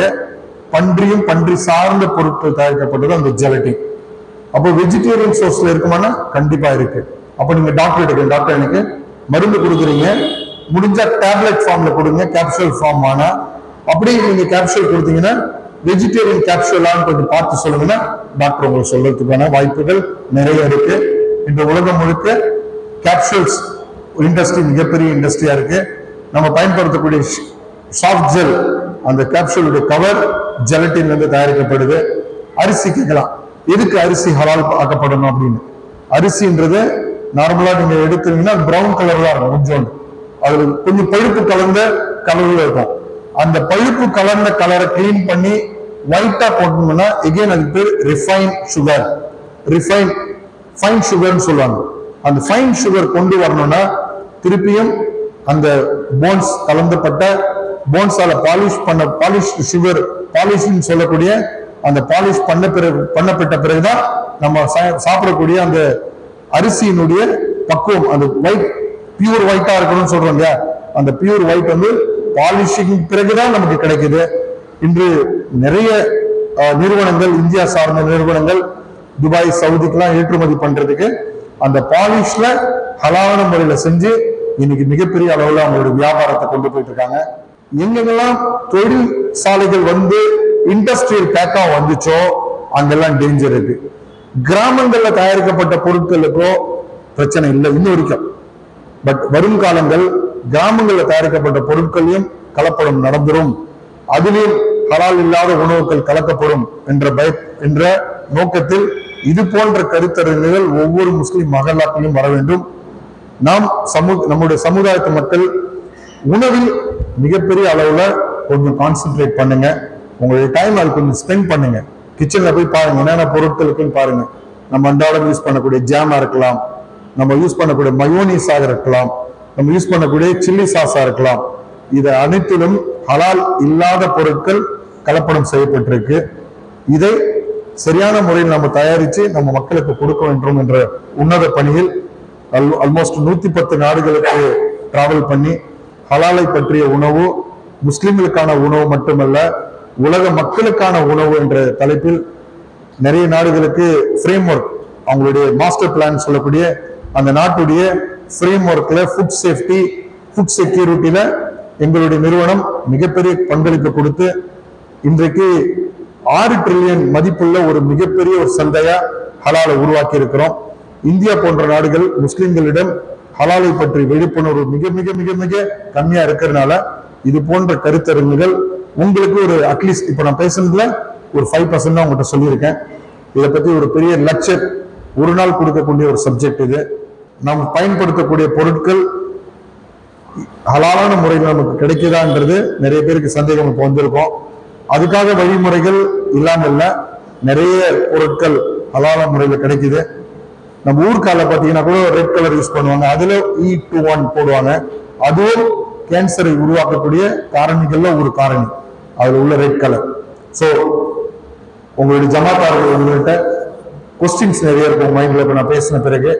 பன்றியும் பன்றி சார்ந்த பொருட்கள் தயாரிக்கப்பட்டது அந்த ஜெலட்டின். அப்போ வெஜிடேரியன் சோர்ஸ்ல இருக்குமானா கண்டிப்பா இருக்கு. அப்ப நீங்க டாக்டர் எனக்கு மருந்து கொடுக்குறீங்க, முடிஞ்சா டேப்லெட் ஃபார்ம்ல கொடுங்க, கேப்சூல் ஃபார்ம் ஆனா. அப்படி நீங்க கேப்சூல் கொடுத்தீங்கன்னா வெஜிடேரியன் கேப்சூலான்னு கொஞ்சம் பார்த்து சொல்லுங்கன்னா டாக்டர் உங்களுக்கு சொல்றதுக்கான வாய்ப்புகள் நிறைய இருக்கு. இந்த உலகம் முழுக்க கேப்சூல்ஸ் இண்டஸ்ட்ரி மிகப்பெரிய இண்டஸ்ட்ரியா இருக்கு. நம்ம பயன்படுத்தக்கூடிய சாஃப்ட் ஜெல், அந்த கேப்சூலுடைய கவர் ஜெலட்டின்ல இருந்து தயாரிக்கப்படுது. அரிசி கேட்கலாம், எதுக்கு அரிசி ஹலால் ஆக்கப்படணும் அப்படின்னு. அரிசின்றது நார்மலா நீங்க எடுத்தீங்கன்னா பிரவுன் கலர்ல இருக்கும், கொஞ்சோண்டு அதுல கொஞ்சம் பழுப்பு கலந்த கலர்ல இருக்கும். அந்த பழுப்பு கலந்த கலரை கிளீன் பண்ணி ஒயிட்டா போட்டோம்னா எகைன் அதுக்கு பேர் ரிஃபைன் சுகர், ஃபைன் சுகர்னு சொல்லுவாங்க. அந்த ஃபைன் சுகர் கொண்டு வரணும்னா திருப்பியும் அந்த போன்ஸ் கலந்தப்பட்ட போன்ஸால பாலிஷ் சுகர், பாலிஷ்னு சொல்லக்கூடிய அந்த பாலிஷ் பண்ணப்பட்ட பிறகுதான் நம்ம சாப்பிடக்கூடிய அந்த அரிசியினுடைய பக்குவம், அந்த ஒயிட் பியூர் ஒயிட்டா இருக்கணும்னு சொல்றோம் இல்லையா, அந்த பியூர் ஒயிட் பாலிஷிங் பிறகுதான் நமக்கு கிடைக்குது. இன்று நிறைய நிறுவனங்கள், இந்தியா சார்ந்த நிறுவனங்கள் துபாய், சவுதிக்கெல்லாம் ஏற்றுமதி பண்றதுக்கு அந்த பாலிஷ்ல ஹலாலான முறையில செஞ்சு இன்னைக்கு மிகப்பெரிய அளவுல அவங்களுடைய வியாபாரத்தை கொண்டு போயிட்டு இருக்காங்க. எங்கெல்லாம் தொழில் சாலைகள் இண்டஸ்ட்ரியல் பேக்கா வந்துச்சோ அங்கெல்லாம் டேஞ்சர் இருக்கு. கிராமங்கள்ல தயாரிக்கப்பட்ட பொருட்களுக்கோ பிரச்சனை இல்லை இன்னும் வரைக்கும். பட் வரும் காலங்கள் கிராமங்கள்ல தயாரிக்கப்பட்ட பொருட்களையும் கலப்படம் நடந்துரும், அதிலும் ஹலால் இல்லாத உணவுகள் கலக்கப்படும் என்ற நோக்கத்தில் இது போன்ற கருத்தரங்குகள் ஒவ்வொரு முஸ்லிம் மகல்லாக்களிலும் வர வேண்டும். நாம் நம்முடைய சமுதாயத்து மக்கள் உணவில் மிகப்பெரிய அளவுல கொஞ்சம் கான்சென்ட்ரேட் பண்ணுங்க. உங்களுடைய டைம் அது கொஞ்சம் ஸ்பெண்ட் பண்ணுங்க. கிச்சன்ல போய் பாருங்க, என்னென்ன பொருட்களுக்குன்னு பாருங்க. நம்ம அன்றாடம் யூஸ் பண்ணக்கூடிய ஜாமா இருக்கலாம், நம்ம யூஸ் பண்ணக்கூடிய மயோனீஸாக இருக்கலாம், நம்ம யூஸ் பண்ணக்கூடிய சில்லி சாஸா இருக்கலாம். இது அனைத்திலும் ஹலால் இல்லாத பொருட்கள் கலப்படம் செய்யப்பட்டிருக்கு. இதை சரியான முறையில் நம்ம தயாரிச்சு நம்ம மக்களுக்கு கொடுக்க வேண்டும் என்ற உன்னத பணியில் ஆல்மோஸ்ட் 110 நாடுகளுக்கு டிராவல் பண்ணி ஹலாலை பற்றிய உணவு, முஸ்லிம்களுக்கான உணவு மட்டுமல்ல உலக மக்களுக்கான உணவு என்ற தலைப்பில் நிறைய நாடுகளுக்கு ஃப்ரேம் ஒர்க், அவங்களுடைய மாஸ்டர் பிளான் சொல்லக்கூடிய அந்த நாட்டுடைய ஃப்ரேம் ஒர்க்ல ஃபுட் சேஃப்டி, ஃபுட் செக்யூரிட்டியில எங்களுடைய நிறுவனம் மிகப்பெரிய பங்களிப்பு கொடுத்து இன்றைக்கு 6 டிரில்லியன் மதிப்புள்ள ஒரு மிகப்பெரிய ஒரு சந்தையா ஹலாலை உருவாக்கி இருக்கிறோம். இந்தியா போன்ற நாடுகள் முஸ்லிம்களிடம் ஹலாலை பற்றி விழிப்புணர்வு மிக மிக மிக மிக கம்மியா இருக்கிறதுனால இது போன்ற கருத்தரங்குகள் உங்களுக்கு ஒரு அட்லீஸ்ட் இப்போ நான் பேசுனதுல ஒரு 5% தான் உங்கள்கிட்ட சொல்லியிருக்கேன். இதை பத்தி ஒரு பெரிய லெக்சர் ஒரு நாள் கொடுக்கக்கூடிய ஒரு சப்ஜெக்ட் இது. நாம் பயன்படுத்தக்கூடிய பொருட்கள் ஹலாலான முறையில் நமக்கு கிடைக்குதான்றது நிறைய பேருக்கு சந்தேகம் இப்போ வந்திருக்கும். அதுக்காக வழிமுறைகள் இல்லாமல் இல்லை, நிறைய பொருட்கள் ஹலாலான முறையில் கிடைக்குது. நம்ம ஊர்க்கால பார்த்தீங்கன்னா கூட ரெட் கலர் யூஸ் பண்ணுவாங்க, அதுல E21 போடுவாங்க. அதுவும் கேன்சரை உருவாக்கக்கூடிய காரணிகள்ல ஒரு காரணி அதுல உள்ள ரெட் கலர். ஸோ உங்களுடைய ஜமாத்தார்கள் உங்கள்கிட்ட கொஸ்டின்ஸ் நிறைய இருக்கும் மைண்ட்ல. இப்போ நான் பேசின பிறகு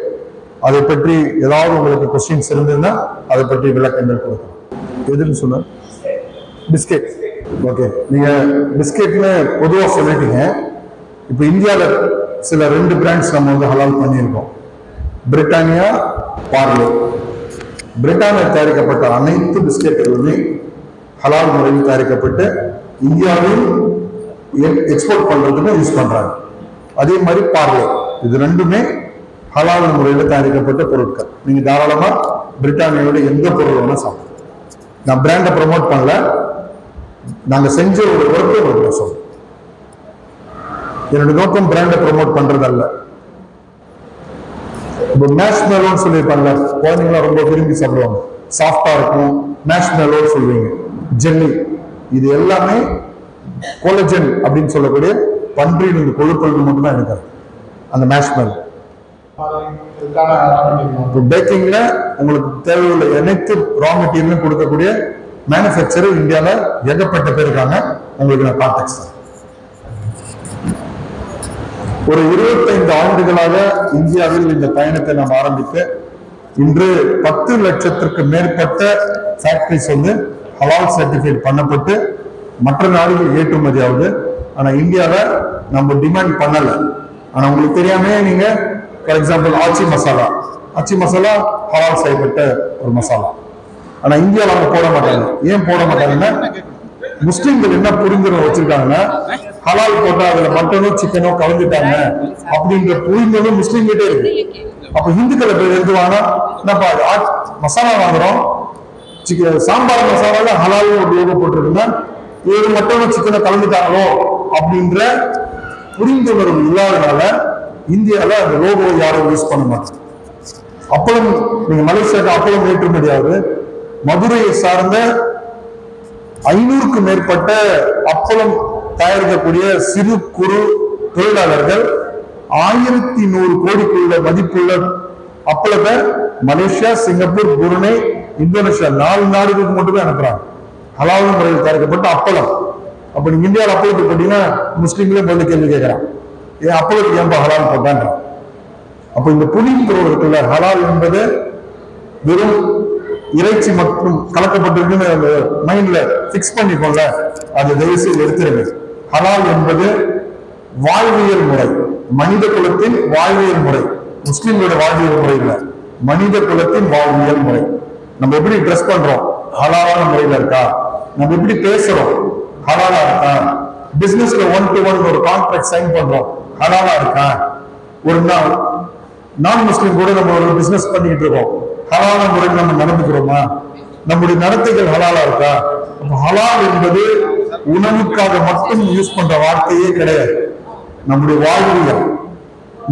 அதை பற்றி ஏதாவது உங்களுக்கு கொஸ்டின்ஸ் இருந்ததுன்னா அதை பற்றி விளக்கங்கள் கொடுக்கலாம். எதுன்னு சொன்ன பிஸ்கெட். ஓகே, நீங்க பிஸ்கெட்னு பொதுவாக சொல்லிட்டீங்க. இப்போ இந்தியாவில் சில 2 பிராண்ட்ஸ் நம்ம வந்து ஹலால் பண்ணியிருக்கோம், பிரிட்டானியா, பார்லே. பிரிட்டானியா தயாரிக்கப்பட்ட அனைத்து பிஸ்கெட்டுகளுமே ஹலால் முறையில் தயாரிக்கப்பட்டு இந்தியாவில் எக்ஸ்போர்ட் பண்றதுக்கு யூஸ் பண்றாங்க. அதே மாதிரி பார்லே, இது 2மே ஹலால் முறையில் தயாரிக்கப்பட்ட பொருட்கள். நீங்க தாராளமா பிரிட்டானியோட எந்த பொருள் வேணா சாப்பிடலாம். நான் பிராண்டை ப்ரமோட் பண்ணல, நாங்க செஞ்ச ஒரு ஒர்க்கை உங்களுக்கு சொல்றோம். என்னோட நோக்கம் பிராண்டை ப்ரமோட் பண்றது அல்ல. இப்போ மேஷ்மெலோன்னு சொல்லியிருப்பாங்க, குழந்தைங்களாம் ரொம்ப விரும்பி சாப்பிடுவாங்க, சாஃப்டா இருக்கும், மேஷ்மெலோன்னு சொல்லுவீங்க, ஜெல்லி. இது எல்லாமே கோலஜன் அப்படின்னு சொல்லக்கூடிய பன்றியின் கொழுப்புகள் மட்டும்தான் இருக்காது அந்த மேஷ்மெலோ. பேக்கிங்ல உங்களுக்கு தேவையுள்ள அனைத்து ரா மெட்டீரியலும் கொடுக்கக்கூடிய மேனுஃபேக்சரர் இந்தியாவில் ஏகப்பட்ட பேர் இருக்காங்க. உங்களுக்கு நான் கான்டெக்ட் ஒரு 25 ஆண்டுகளாக இந்தியாவில் இந்த பயணத்தை நாம் ஆரம்பித்து இன்று 10 லட்சத்திற்கு மேற்பட்ட ஃபேக்டரிஸ் வந்து ஹலால் சர்டிஃபைட் பண்ணப்பட்டு மற்ற நாடுகள் ஏற்றுமதி ஆகுது. ஆனா இந்தியாவில் நம்ம டிமாண்ட் பண்ணல. ஆனா உங்களுக்கு தெரியாம நீங்க ஃபார் எக்ஸாம்பிள் ஆச்சி மசாலா ஹலால் செய்யப்பட்ட ஒரு மசாலா. ஆனா இந்தியாவில் அவங்க போட மாட்டாங்க. ஏன் போட மாட்டாங்கன்னா முஸ்லிம்கள் என்ன புரிந்துணர்வு வச்சிருக்காங்கன்னா ஹலால் போட்டா அதுல மட்டனோ சிக்கனோ கலந்துட்டாங்க அப்படின்ற புரிந்துணர்வு முஸ்லீம் கிட்டே இருக்கு. அப்ப இந்துக்களை பேர் எழுதுவாங்க, என்னப்பா மசாலா வாங்குறோம், சாம்பார் மசாலால ஹலால் ஒரு லோகோ போட்டிருக்குன்னா இது மட்டனோ சிக்கனோ கலந்துட்டாங்களோ அப்படின்ற புரிந்துணர்வு இல்லாதனால இந்தியாவில் அந்த லோகோ யாரும் யூஸ் பண்ண மாட்டாங்க. அப்பளம் நீங்க மலேசியாவுக்கு அப்பளம் ஏற்றுமதி ஆகுது. மதுரையை சார்ந்த 500க்கும் மேற்பட்ட அப்பளம் தயாரிக்கக்கூடிய சிறு குறு தொழிலாளர்கள் 1100 கோடிக்குள்ள மதிப்புள்ள அப்பளத்தை மலேசியா, சிங்கப்பூர், புருனே, இந்தோனேஷியா 4 நாடுகளுக்கு மட்டுமே அனுப்புறாங்க. ஹலால் முறையில் தயாரிக்கப்பட்ட அப்பளம். அப்ப நீங்க இந்தியாவில் அப்பளத்துக்கு போட்டீங்கன்னா முஸ்லீம்களே முதல்ல கேள்வி கேட்கிறான், ஏன் அப்பளத்துக்கு ஏன்பா ஹலால் போட்டாங்க? அப்ப இந்த புலிங்கிறவர் இருக்குல்ல, ஹலால் என்பது வெறும் இறைச்சி மட்டும் கலக்கப்பட்டிருக்குன்னு மைண்ட்ல பிக்ஸ் பண்ணிக்கொள்ள, அது தயவுசெய்து எடுத்துருங்க. ஹலால் என்பது வாழ்வியல் முறை, மனித குலத்தின் வாழ்வியல் முறை. முஸ்லிம்களோட வாழ்வியல் முறை இல்ல, மனித குலத்தின் வாழ்வியல் முறை. நம்ம எப்படி ட்ரெஸ் பண்றோம், ஹலாலான முறையில இருக்கா? நம்ம எப்படி பேசுறோம், ஹலாலா இருக்கா? பிசினஸ்ல 1-to-1 ஒரு கான்ட்ராக்ட் சைன் பண்றோம், ஹலாலா இருக்கா? ஒரு நாள் நான் முஸ்லிம் கூட நம்ம ஒரு பிசினஸ் பண்ணிட்டு இருக்கோம், ஹலாலான முறையில் நம்ம நடந்துக்கிறோமா? நம்முடைய நடத்தைகள் ஹலாலா இருக்கா? ஹலால் என்பது உணவுக்காக மட்டும் யூஸ் பண்ற வார்த்தையே கிடையாது. நம்முடைய வாழ்வியல்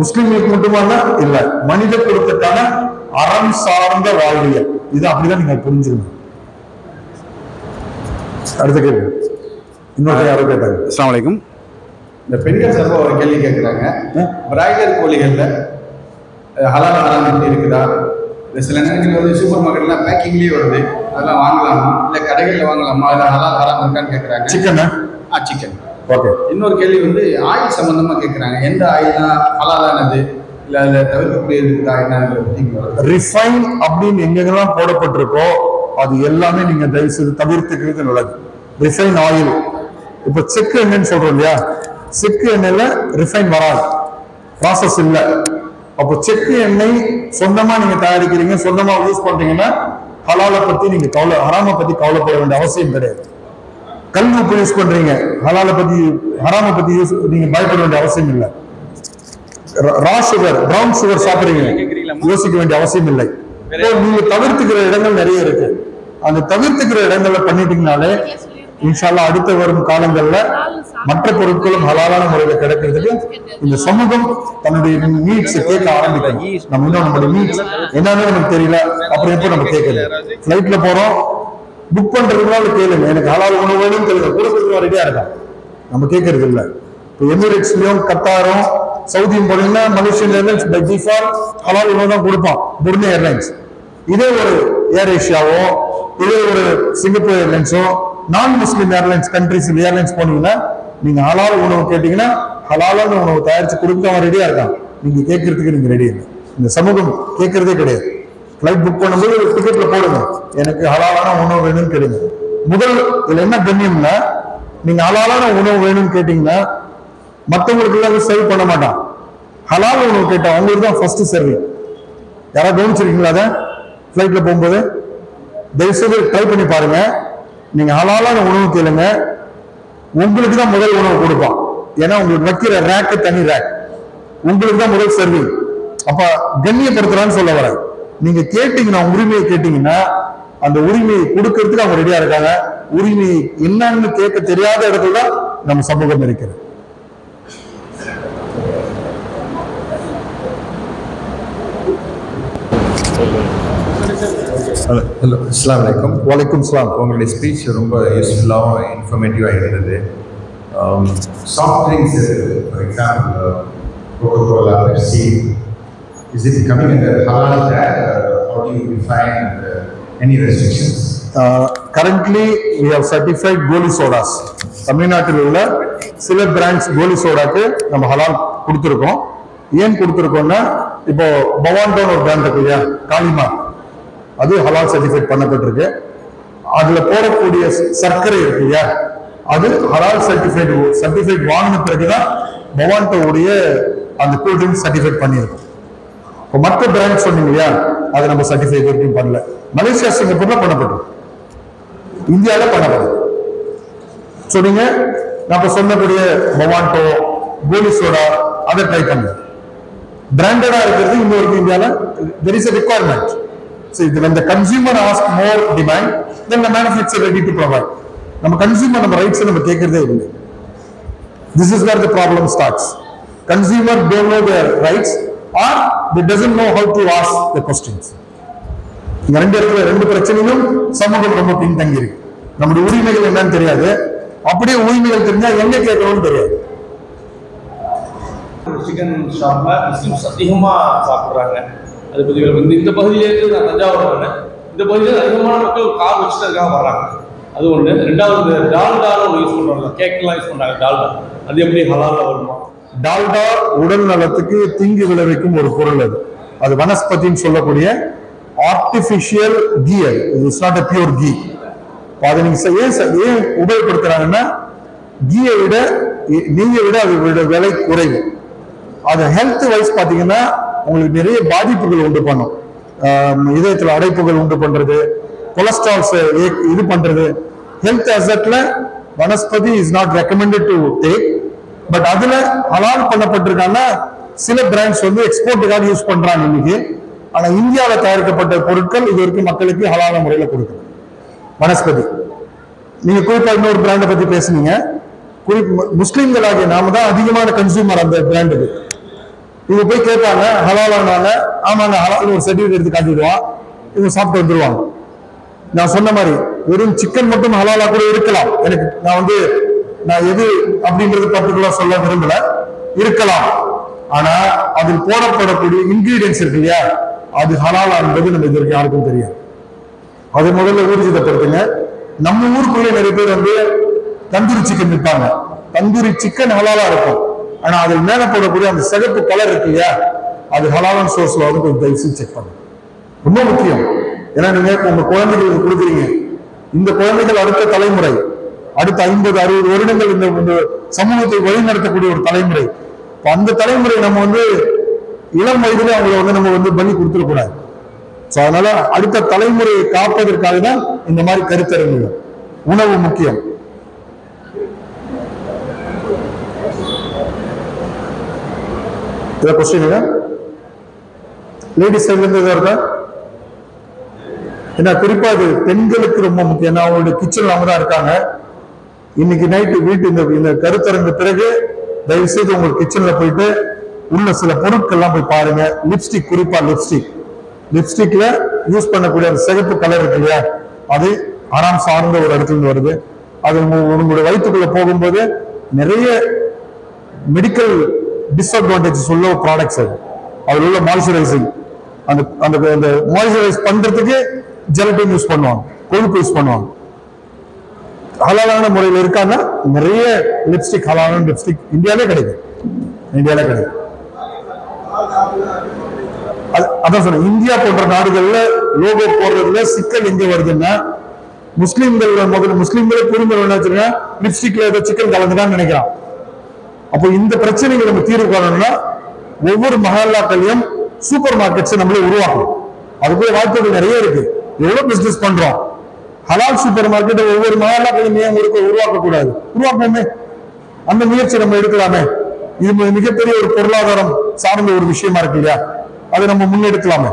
முஸ்லிம்களுக்கு மட்டுமான இல்ல, மனித குலத்துக்கான அறம் சார்ந்த வாழ்வியல். இது அப்படிதான் நீங்க புரிஞ்சுக்கணும். அடுத்த கேள்வி இன்னொரு யாரோ கேட்டாங்க. அஸ்ஸலாமு அலைக்கும். இந்த பெண்கள் சார்பாக ஒரு கேள்வி கேட்குறாங்க. பிராய்லர் கோழிகள்ல ஹலால் ஹராம் இருக்குதா? சில நேரங்களில் வந்து சூப்பர் மார்க்கெட்லாம் பேக்கிங்லேயே வருது, அதெல்லாம் வாங்கலாமா இல்லை கடைகளில் வாங்கலாமா, அதில் ஹலால் ஹராம் இருக்கான்னு கேட்குறாங்க. சிக்கன். ஓகே. இன்னொரு கேள்வி வந்து ஆயில் சம்பந்தமாக கேட்குறாங்க. எந்த ஆயில்னா ஹலாலானது இல்லை அதில் தவிர்க்கக்கூடியது இருக்குதா என்ன? ரிஃபைன் அப்படின்னு எங்கெங்கெல்லாம் போடப்பட்டிருக்கோ அது எல்லாமே நீங்க தயவு செய்து தவிர்த்துக்கிறது நல்லது. ரிஃபைன் ஆயில், இப்போ செக்கு எண்ணெய்ன்னு சொல்றோம் இல்லையா, செக்கு எண்ணெயில ரிஃபைன் வராது, ப்ராசஸ் இல்லை. அப்போ செக்கு எண்ணெய் சொந்தமா நீங்க தயாரிக்கிறீங்க, சொந்தமா யூஸ் பண்றீங்கன்னா ஹலாலை பத்தி நீங்க ஹராமை பத்தி கவலைப்பட வேண்டிய அவசியம் கிடையாது. கல் உப்பு யூஸ் பண்றீங்க, ஹலாலை பத்தி ஹராமை பத்தி நீங்க பயப்பட வேண்டிய அவசியம் இல்லை. ரா சுகர், பிரவுன் சுகர் சாப்பிடுறீங்க, யோசிக்க வேண்டிய அவசியம் இல்லை. நீங்க தவிர்த்துக்கிற இடங்கள் நிறைய இருக்கு. அந்த தவிர்த்துக்கிற இடங்கள்ல பண்ணிட்டீங்கனாலே இன்ஷால்லா அடுத்த வரும் காலங்கள்ல மற்ற பொருட்களும் ஹலாலான முறையில கிடைக்கிறதுக்கு இந்த சமூகம் தன்னுடைய நீட்ஸ் கேட்க ஆரம்பிக்கணும். நம்ம இன்னும் நம்மளுடைய நீட்ஸ் என்னன்னு நமக்கு தெரியல, அப்புறம் எப்போ நம்ம கேட்கல. ஃபிளைட்ல போறோம், புக் பண்றதுனால கேளுங்க, எனக்கு ஹலால் உணவு வேணும்னு கேளுங்க, கொடுக்கறதுக்கு ரெடியா இருக்கான். நம்ம கேட்கறது இல்லை. இப்போ எமிரேட்ஸ்லயும் கத்தாரும் சவுதியும் போனீங்கன்னா மலேசியன் ஏர்லைன்ஸ் பை டிஃபால்ட் ஹலால் உணவு தான் கொடுப்பான். புர்னே ஏர்லைன்ஸ், இதே ஒரு ஏர் ஏஷியாவோ இதே ஒரு சிங்கப்பூர் ஏர்லைன்ஸோ நான் முஸ்லிம் ஏர்லைன்ஸ் கண்ட்ரிஸ் ஏர்லைன்ஸ் போனீங்கன்னா நீங்க ஹலால் உணவு கேட்டீங்கன்னா ஹலாலான உணவு தயாரிச்சு கொடுக்க அவன் ரெடியா இருக்கான். நீங்க கேட்கறதுக்கு நீங்க ரெடி இல்லை. இந்த சமூகம் கேட்கறதே கிடையாது. ஃபிளைட் புக் பண்ணும்போது டிக்கெட்ல போடுங்க எனக்கு ஹலாலான உணவு வேணும்னு கேளுங்க. முதல் இதுல என்ன கண்ணியம்னா, நீங்க ஹலாலான உணவு வேணும்னு கேட்டீங்கன்னா மற்றவங்களுக்கு எல்லாம் சர்வ் பண்ண மாட்டான். ஹலால் உணவு கேட்டா அவங்களுக்கு தான் ஃபர்ஸ்ட் சர்விங். யாராவது கவனிச்சிருக்கீங்களா? அதை ஃபிளைட்ல போகும்போது தயவுசெய்து ட்ரை பண்ணி பாருங்க. நீங்க ஹலாலான உணவு கேளுங்க, உங்களுக்கு தான் முதல் உணவு கொடுப்பான். ஏன்னா உங்களுக்கு வைக்கிற ரேக்கு தனி ரேக், உங்களுக்கு தான் முதல் சர்விங். அப்ப கண்ணியப்படுத்துறான்னு சொல்ல வர. நீங்க கேட்டீங்கன்னா உரிமையை கேட்டீங்கன்னா அந்த உரிமையை கொடுக்கறதுக்கு அவங்க ரெடியா இருக்காங்க. உரிமை என்னன்னு கேட்க தெரியாத இடத்துல தான் நம்ம சமூகம் இருக்கிறது. ஹலோ, அஸ்ஸலாமு அலைக்கும். வலைக்கும் சலாம். உங்களுடைய ஸ்பீச் ரொம்ப யூஸ்ஃபுல்லாகவும் இன்ஃபர்மேட்டிவாக இருந்தது. Soft drinks, for example Coca Cola, Pepsi, is it coming under halal tag or how do you define any restrictions? Currently we have certified goli sodas. தமிழ்நாட்டில் உள்ள சில பிராண்ட்ஸ் கோலி சோடாக்கு நம்ம ஹலால் கொடுத்துருக்கோம். ஏன் கொடுத்துருக்கோம்னா, இப்போ பவான்டோன்னு ஒரு பிராண்ட் இருக்கு இல்லையா, காளிமா, அது ஹலால் சர்டிஃபைட் பண்ணப்பட்டிருக்கு. அதுல போடக்கூடிய சர்க்கரை இருக்கு இல்லையா, அது ஹலால் சர்டிஃபைட் வாங்கின பிறகுதான் பவான்டோவுடைய அந்த கூல் ட்ரிங்க் சர்டிஃபைட் பண்ணியிருக்கோம். இப்போ மற்ற பிராண்ட் சொன்னீங்க இல்லையா, அதை நம்ம சர்டிஃபைட் வரைக்கும் பண்ணல. மலேசியா, சிங்கப்பூர்ல பண்ணப்பட்டிருக்கு, இந்தியாவில் பண்ணப்படுது. சொன்னீங்க, நான் இப்போ சொன்னக்கூடிய பவான்டோ, கோலி சோடா, அதை ட்ரை பண்ணுங்க. பிராண்டடா இருக்கிறது இன்னொரு இந்தியாவில் there is a requirement. So when the consumer asks more demand, then the manufacturer ready to provide. நம்ம consumer நம்ம rights நம்ம கேட்கறதே இல்லை. This is where the problem starts. Consumer don't know their rights or they doesn't know how to ask the questions. இந்த ரெண்டு பிரச்சனையும் சமூகம் ரொம்ப பின்தங்கி இருக்கு. நம்முடைய உரிமைகள் என்னன்னு தெரியாது, அப்படியே உரிமைகள் தெரிஞ்சா எங்க கேட்கணும்னு தெரியாது. சிக்கன் ஷாப்ல முஸ்லிம்ஸ் அதிகமாக சாப்பிட்றாங்க. அதை பற்றி இந்த பகுதியிலேருந்து நான் தஞ்சாவூர் வரேன். இந்த பகுதியில் அதிகமான மக்கள் கார் வச்சுட்டு அதுக்காக வர்றாங்க. அது ஒன்று. ரெண்டாவது, டால்டாவும் யூஸ் பண்ணுறாங்க, கேக்கெல்லாம் யூஸ் பண்ணுறாங்க. டால்டா அது எப்படி ஹலால்ல வருமா? டால்டா உடல் நலத்துக்கு தீங்கு விளைவிக்கும் ஒரு பொருள். அது வனஸ்பதின்னு சொல்லக்கூடிய artificial ghee. It's not a pure ghee. அதை நீங்க ஏன் உபயோகப்படுத்துறாங்கன்னா, கீயை விட நெய்யை விட அது விலை குறைவு. அது ஹெல்த் வைஸ் பாத்தீங்கன்னா உங்களுக்கு நிறைய பாதிப்புகள் உண்டு பண்ணும். இதயத்தில் அடைப்புகள் உண்டு பண்றது, கொலஸ்ட்ரால்ஸ் இது பண்றது. ஹெல்த் அசெட்ல vanaspati is not recommended to take. But அதுல ஹலால் பண்ணப்பட்டிருக்காங்க. சில பிராண்ட்ஸ் வந்து எக்ஸ்போர்ட்டுக்காக யூஸ் பண்றாங்க இன்னைக்கு. ஆனா இந்தியாவில் தயாரிக்கப்பட்ட பொருட்கள் இது வரைக்கும் மக்களுக்கு ஹலாலான முறையில் கொடுக்குது. வனஸ்பதி. நீங்க குறிப்பா இன்னொரு பிராண்டை பத்தி பேசுனீங்க. முஸ்லிம்களாகிய நாம தான் அதிகமான கன்சூமர் அந்த பிராண்டுக்கு. இவங்க போய் கேட்பாங்க ஹலாலானால, ஆமாங்க ஹலால் ஒரு சர்டிஃபிகேட் எடுத்து காட்டிடுவான், இவங்க சாப்பிட்டு வந்துருவாங்க. நான் சொன்ன மாதிரி வெறும் சிக்கன் மட்டும் ஹலாலா கூட இருக்கலாம். எனக்கு நான் எது அப்படின்றது பர்டிகுலரா சொல்ல விரும்பல, இருக்கலாம். ஆனா அதில் போடப்படக்கூடிய இன்கிரீடியன்ஸ் இருக்கு இல்லையா, அது ஹலாலா என்பது நம்ம இது வரைக்கும் யாருக்கும் தெரியாது. அது முதல்ல ஊர்ஜிதப்படுத்துங்க. நம்ம ஊருக்குள்ளே நிறைய பேர் வந்து தந்தூரி சிக்கன் விற்பாங்க. தந்தூரி சிக்கன் ஹலாலா இருக்கும், ஆனா அதில் மேல போடக்கூடிய அந்த சிகப்பு கலர் இருக்கு இல்லையா, அது ஹலாலான சோர்ஸ்ல வந்து கொஞ்சம் தயவுசெய்து செக் பண்ணுங்க. ரொம்ப முக்கியம். ஏன்னா நீங்க உங்க குழந்தைகளுக்கு கொடுக்குறீங்க. இந்த குழந்தைகள் அடுத்த தலைமுறை, அடுத்த 50-60 வருடங்கள் இந்த சமூகத்தை வழிநடத்தக்கூடிய ஒரு தலைமுறை. அந்த தலைமுறை நம்ம வந்து இளம் வயதிலே அவங்களை வந்து நம்ம வந்து பலி கொடுத்துடக்கூடாது. ஸோ அதனால அடுத்த தலைமுறையை காப்பதற்காக தான் இந்த மாதிரி கருத்தரங்குகள். உணவு முக்கியம். கொஸ்டின் லேடிஸ் சைட்ல இருந்து இருக்கா? ஏன்னா குறிப்பா அது பெண்களுக்கு ரொம்ப முக்கியம். ஏன்னா அவங்களுடைய கிச்சன் அவங்க தான் இருக்காங்க. இன்னைக்கு நைட்டு வீட்டு இந்த கருத்தரங்கு பிறகு தயவு செய்து உங்க கிச்சன்ல போயிட்டு உள்ள சில பொருட்கள்லாம் போய் பாருங்க. லிப்ஸ்டிக், குறிப்பா லிப்ஸ்டிக்ல யூஸ் பண்ணக்கூடிய அந்த சிகப்பு கலர் இருக்கு இல்லையா, அது ஹராம் சார்ந்த ஒரு இடத்துல இருந்து வருது. அது உங்களுடைய வயிற்றுக்குள்ள போகும்போது நிறைய மெடிக்கல் டிஸ்அட்வான்டேஜஸ் உள்ள ப்ராடக்ட்ஸ் அது. அதுல உள்ள மாய்ஸ்சரைசிங், அந்த மாய்ஸ்சரைஸ் பண்றதுக்கு ஜெலட்டின் யூஸ் பண்ணுவாங்க, கொழுப்பு யூஸ் பண்ணுவாங்க. ஹலாலான முறையில் இருக்காங்க. நிறைய லிப்ஸ்டிக், ஹலாலான லிப்ஸ்டிக் இந்தியாவிலே கிடைக்கும். அதான் சொன்னேன், இந்தியா போன்ற நாடுகள்ல லோகோ போடுறதுல சிக்கல் எங்க வருதுன்னா, முஸ்லிம்களே புரிந்து லிப்ஸ்டிக்ல ஏதோ சிக்கன் கலந்துதான் நினைக்கிறான். அப்போ இந்த பிரச்சனைகளை நம்ம தீர்வு காணணும்னா ஒவ்வொரு மஹல்லாக்களையும் சூப்பர் மார்க்கெட்ஸ் நம்மளே உருவாக்கணும். அதுக்குள்ள வாய்ப்புகள் நிறைய இருக்கு. எவ்வளவு பிசினஸ் பண்றோம், ஹலால் சூப்பர் மார்க்கெட் ஒவ்வொரு மஹல்லாக்களையும் ஏன் உருவாக்க கூடாது? உருவாக்கணுமே, அந்த முயற்சி நம்ம எடுக்கலாமே. இது மிகப்பெரிய ஒரு பொருளாதாரம் சார்ந்த ஒரு விஷயமா இருக்கு இல்லையா, அதை நம்ம முன்னெடுக்கலாமே.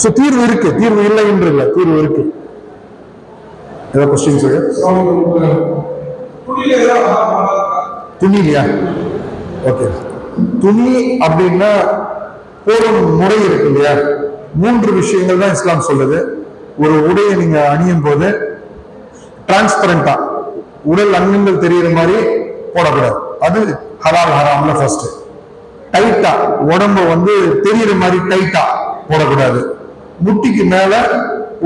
சோ தீர்வு இருக்கு, தீர்வு இல்லை என்று இல்லை, தீர்வு இருக்கு. ஏதாவது கொஸ்டின் சொல்லு. துணிலையா? ஓகே. துணி அப்படின்னா போடும் முறை இருக்கு இல்லையா, 3 விஷயங்கள் தான் இஸ்லாம் சொல்லுது. ஒரு உடையை நீங்க அணியும் போது டிரான்ஸ்பரண்டா உடல் அங்கங்கள் தெரியுற மாதிரி போடக்கூடாது, அது ஹலால் ஹராம்ல ஃபர்ஸ்ட். டைட்டா உடம்பு தெரியுற மாதிரி டைட்டா போடக்கூடாது. முட்டிக்கு மேல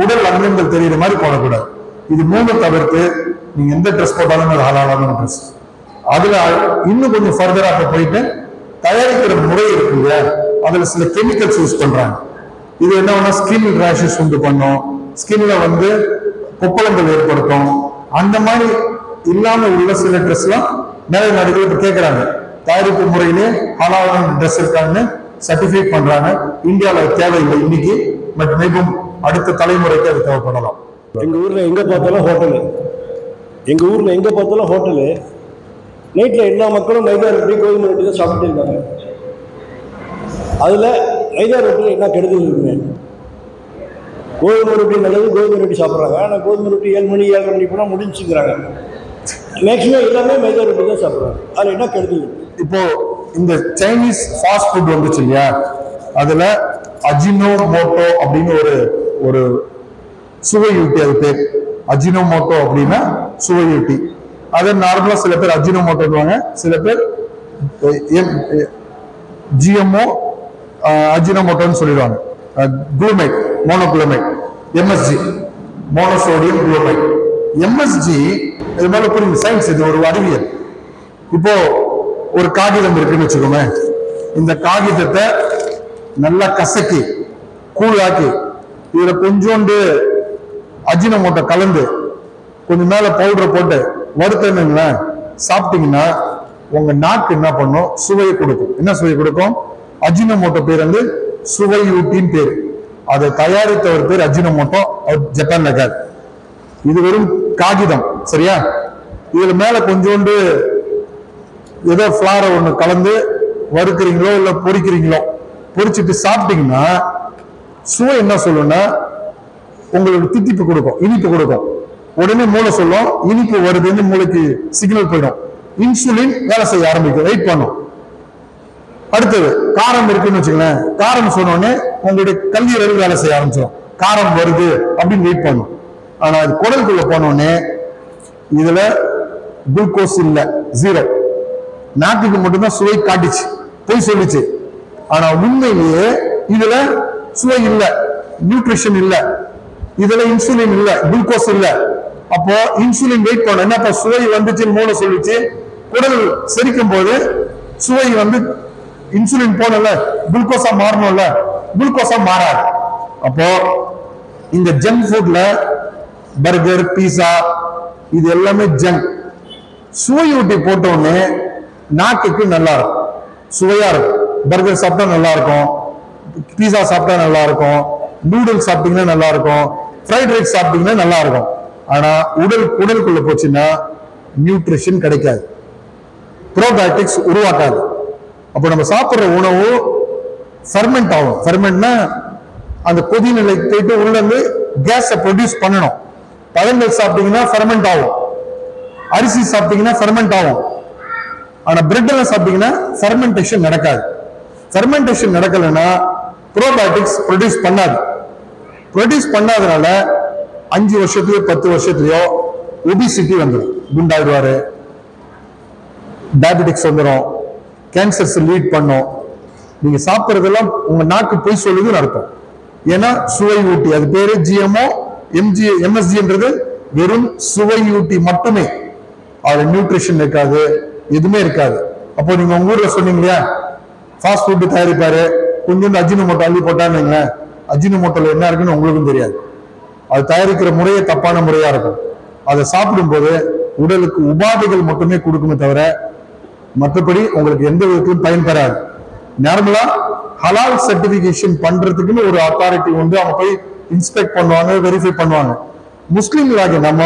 உடல் அங்கங்கள் தெரியுற மாதிரி போடக்கூடாது. இது 3 தவிர்த்து நீங்க எந்த ட்ரெஸ் போட்டாலும் அது ஹலாலான ட்ரெஸ். அதுல இன்னும் கொஞ்சம் ஃபர்தரா போயிட்டு தயாரிக்கிற முறை இருக்கு இல்லையா, அதுல சில கெமிக்கல்ஸ் யூஸ் பண்றாங்க. இது என்ன ஸ்கின் ரேஷஸ் உண்டு பண்ணும், ஸ்கின்ல கொப்பளங்கள் ஏற்படுத்தும். அந்த மாதிரி இல்லாம உள்ள சில ட்ரெஸ் எல்லாம் நிறைய நாடுகள் இப்ப கேட்கறாங்க. தயாரிப்பு முறையிலே ஹலாலான ட்ரெஸ் இருக்கான்னு சர்டிஃபை பண்றாங்க. இந்தியாவில் தேவையில்லை இன்னைக்கு, பட் மேலும் அடுத்த தலைமுறைக்கு அது தேவைப்படலாம். எங்க ஊர்ல எங்க பார்த்தாலும் ஹோட்டலு. நைட்ல எல்லா மக்களும் மைதா ரொட்டி, கோதுமை ரொட்டி தான் சாப்பிட்டு இருக்காங்க. அதுல மைதா ரொட்டியில் என்ன கெடுதல் இருக்குங்க? கோதுமை ரொட்டி நல்லது, கோதுமை ரொட்டி சாப்பிட்றாங்க. ஆனால் கோதுமை ரொட்டி 7 மணி 7:30 மணி போனால் முடிஞ்சுக்கிறாங்க. மேக்சிமம் எல்லாமே மைதா ரொட்டி தான் சாப்பிட்றாங்க. அதில் என்ன கெடுதல்? இப்போ இந்த சைனீஸ் ஃபாஸ்ட் ஃபுட் வந்துச்சு இல்லையா, அதுல அஜினோமோட்டோ அப்படின்னு ஒரு சுவையூட்டி, அது பேர் அஜினோமோட்டோ அப்படின்னா சுவையூட்டி. அதை நார்மலா சில பேர் அஜினோமோட்டோன்னு, சில பேர் ஜிஎம்ஓ அஜினோமோட்டோன்னு சொல்லிடுவாங்க. குளுமைட், மோனோகுளுமைட், எம்எஸ்ஜி, மோனோசோடியம் குளுமைட். எம்எஸ்ஜி இது மேல புரியுது, சயின்ஸ், இது ஒரு அறிவியல். இப்போ ஒரு காகிதம் இருக்குன்னு வச்சுக்கோங்க. இந்த காகிதத்தை நல்லா கசக்கி கூழாக்கி இதுல கொஞ்சோண்டு அஜினோமோட்டோ கலந்து கொஞ்சம் மேல பவுடர் போட்டு வறுத்தீங்களேன், சாப்பிட்டீங்கன்னா உங்க நாக்கு என்ன பண்ணும்? சுவையை கொடுக்கும். என்ன சுவை கொடுக்கும்? அஜினோமோட்டோ பேர் சுவையூட்டின்னு பேர். அதை தயாரித்தவர் பேர் அஜினோமோட்டோ, ஜப்பான்ல இருக்காரு. இது வெறும் காகிதம், சரியா? இதுல மேல கொஞ்சோண்டு ஏதோ ஃபிளார ஒண்ணு கலந்து வறுக்கிறீங்களோ இல்ல பொரிக்கிறீங்களோ, பொரிச்சுட்டு சாப்பிட்டீங்கன்னா சுவை என்ன சொல்லுன்னா உங்களுக்கு தித்திப்பு கொடுக்கும், இனிப்பு கொடுக்கும். உடனே மூளை சொல்லும் இனிப்பு வருதுன்னு, மூளைக்கு சிக்னல் போயிடும். இன்சுலின் வேலை செய்ய ஆரம்பிக்கும், வெயிட் பண்ணும். அடுத்தது காரம் இருக்குன்னு வச்சுக்கலேன், காரம் சொன்னோடனே உங்களுடைய கல்லீரல் வேலை செய்ய ஆரம்பிச்சிடும், காரம் வருது அப்படின்னு வெயிட் பண்ணும். ஆனா அது குடலுக்குள்ள போனோடனே இதுல குளுக்கோஸ் இல்ல, 0. நாட்டுக்கு மட்டும்தான் சுவை காட்டுச்சு, பொய் சொல்லிச்சு. ஆனா உண்மையிலேயே இதுல சுவை இல்ல, நியூட்ரிஷன் இல்ல, இதுல இன்சுலின் இல்ல, குளுக்கோஸ் இல்ல. அப்போ இன்சுலின் வெயிட் பண்ண என்ன, சுவை வந்துச்சுன்னு மூளை சொல்லிச்சு. குடல் செரிக்கும் போது சுவை இன்சுலின் போனல, குளுக்கோஸா மாறணும்ல, குளுக்கோஸா மாறாது. அப்போ இந்த ஜங்க் ஃபுட்ல பர்கர், பீஸா, இது எல்லாமே ஜங்க். சுவையூட்டி போட்டோன்னே நாக்குக்கு நல்லா இருக்கும், சுவையா இருக்கும். பர்கர் சாப்பிட்டா நல்லா இருக்கும், பீஸா சாப்பிட்டா நல்லா இருக்கும், நூடுல்ஸ் சாப்பிட்டீங்கன்னா நல்லா இருக்கும், ஃப்ரைட் ரைஸ் சாப்பிட்டீங்கன்னா நல்லா இருக்கும். ஆனா உடலுக்குள்ள போச்சுன்னா நியூட்ரிஷன் கிடைக்காது, ப்ரோபயோட்டிக்ஸ் உருவாக்காது. அப்போ நம்ம சாப்பிட்ற உணவு ஃபெர்மெண்ட் ஆகும். ஃபெர்மெண்ட்னா அந்த கொதி நிலை போயிட்டு உள்ள இருந்து கேஸை ப்ரொடியூஸ் பண்ணணும். பழங்கள் சாப்பிட்டீங்கன்னா ஃபெர்மெண்ட் ஆகும், அரிசி சாப்பிட்டீங்கன்னா ஃபெர்மெண்ட் ஆகும். ஆனா பிரெட் எல்லாம் சாப்பிட்டீங்கன்னா ஃபெர்மெண்டேஷன் நடக்காது. ஃபெர்மெண்டேஷன் நடக்கலைன்னா ப்ரோபயோட்டிக்ஸ் ப்ரொடியூஸ் பண்ணாது. ப்ரொடியூஸ் பண்ணாதனால 5 வருஷத்துலயோ 10 வருஷத்துலயோ ஒபிசிட்டி வந்துடும், குண்டாயிடுவாரு, டயபெட்டிக்ஸ் வந்துடும், கேன்சர்ஸ் லீட் பண்ணும். நீங்க சாப்பிட்றதெல்லாம் உங்க நாக்கு போய் சொல்லுதுன்னு அர்த்தம். ஏன்னா சுவை ஊட்டி, அது பேரு ஜிஎம்ஓ எம்எஸ்ஜின்றது வெறும் சுவை ஊட்டி மட்டுமே, அதுல நியூட்ரிஷன் இருக்காது, எதுவுமே இருக்காது. அப்போ நீங்க உங்க ஊர்ல சொன்னீங்க இல்லையா, ஃபாஸ்ட் ஃபுட் தயாரிப்பாரு, கொஞ்சம் அஜினோமோட்டோ அள்ளி போட்டான்னு, அஜினோமோட்டோல என்ன இருக்குன்னு உங்களுக்கும் தெரியாது. அது தயாரிக்கிற முறையே தப்பான முறையா இருக்கும். அதை சாப்பிடும்போது உடலுக்கு உபாதைகள் மட்டுமே கொடுக்குமே தவிர மற்றபடி உங்களுக்கு எந்த விதத்திலும் பயன் தராது. நார்மலா ஹலால் சர்டிபிகேஷன் பண்றதுக்குன்னு ஒரு அத்தாரிட்டி உண்டு, அவங்க போய் இன்ஸ்பெக்ட் பண்ணுவாங்க, வெரிஃபை பண்ணுவாங்க. முஸ்லீம்களாக நம்ம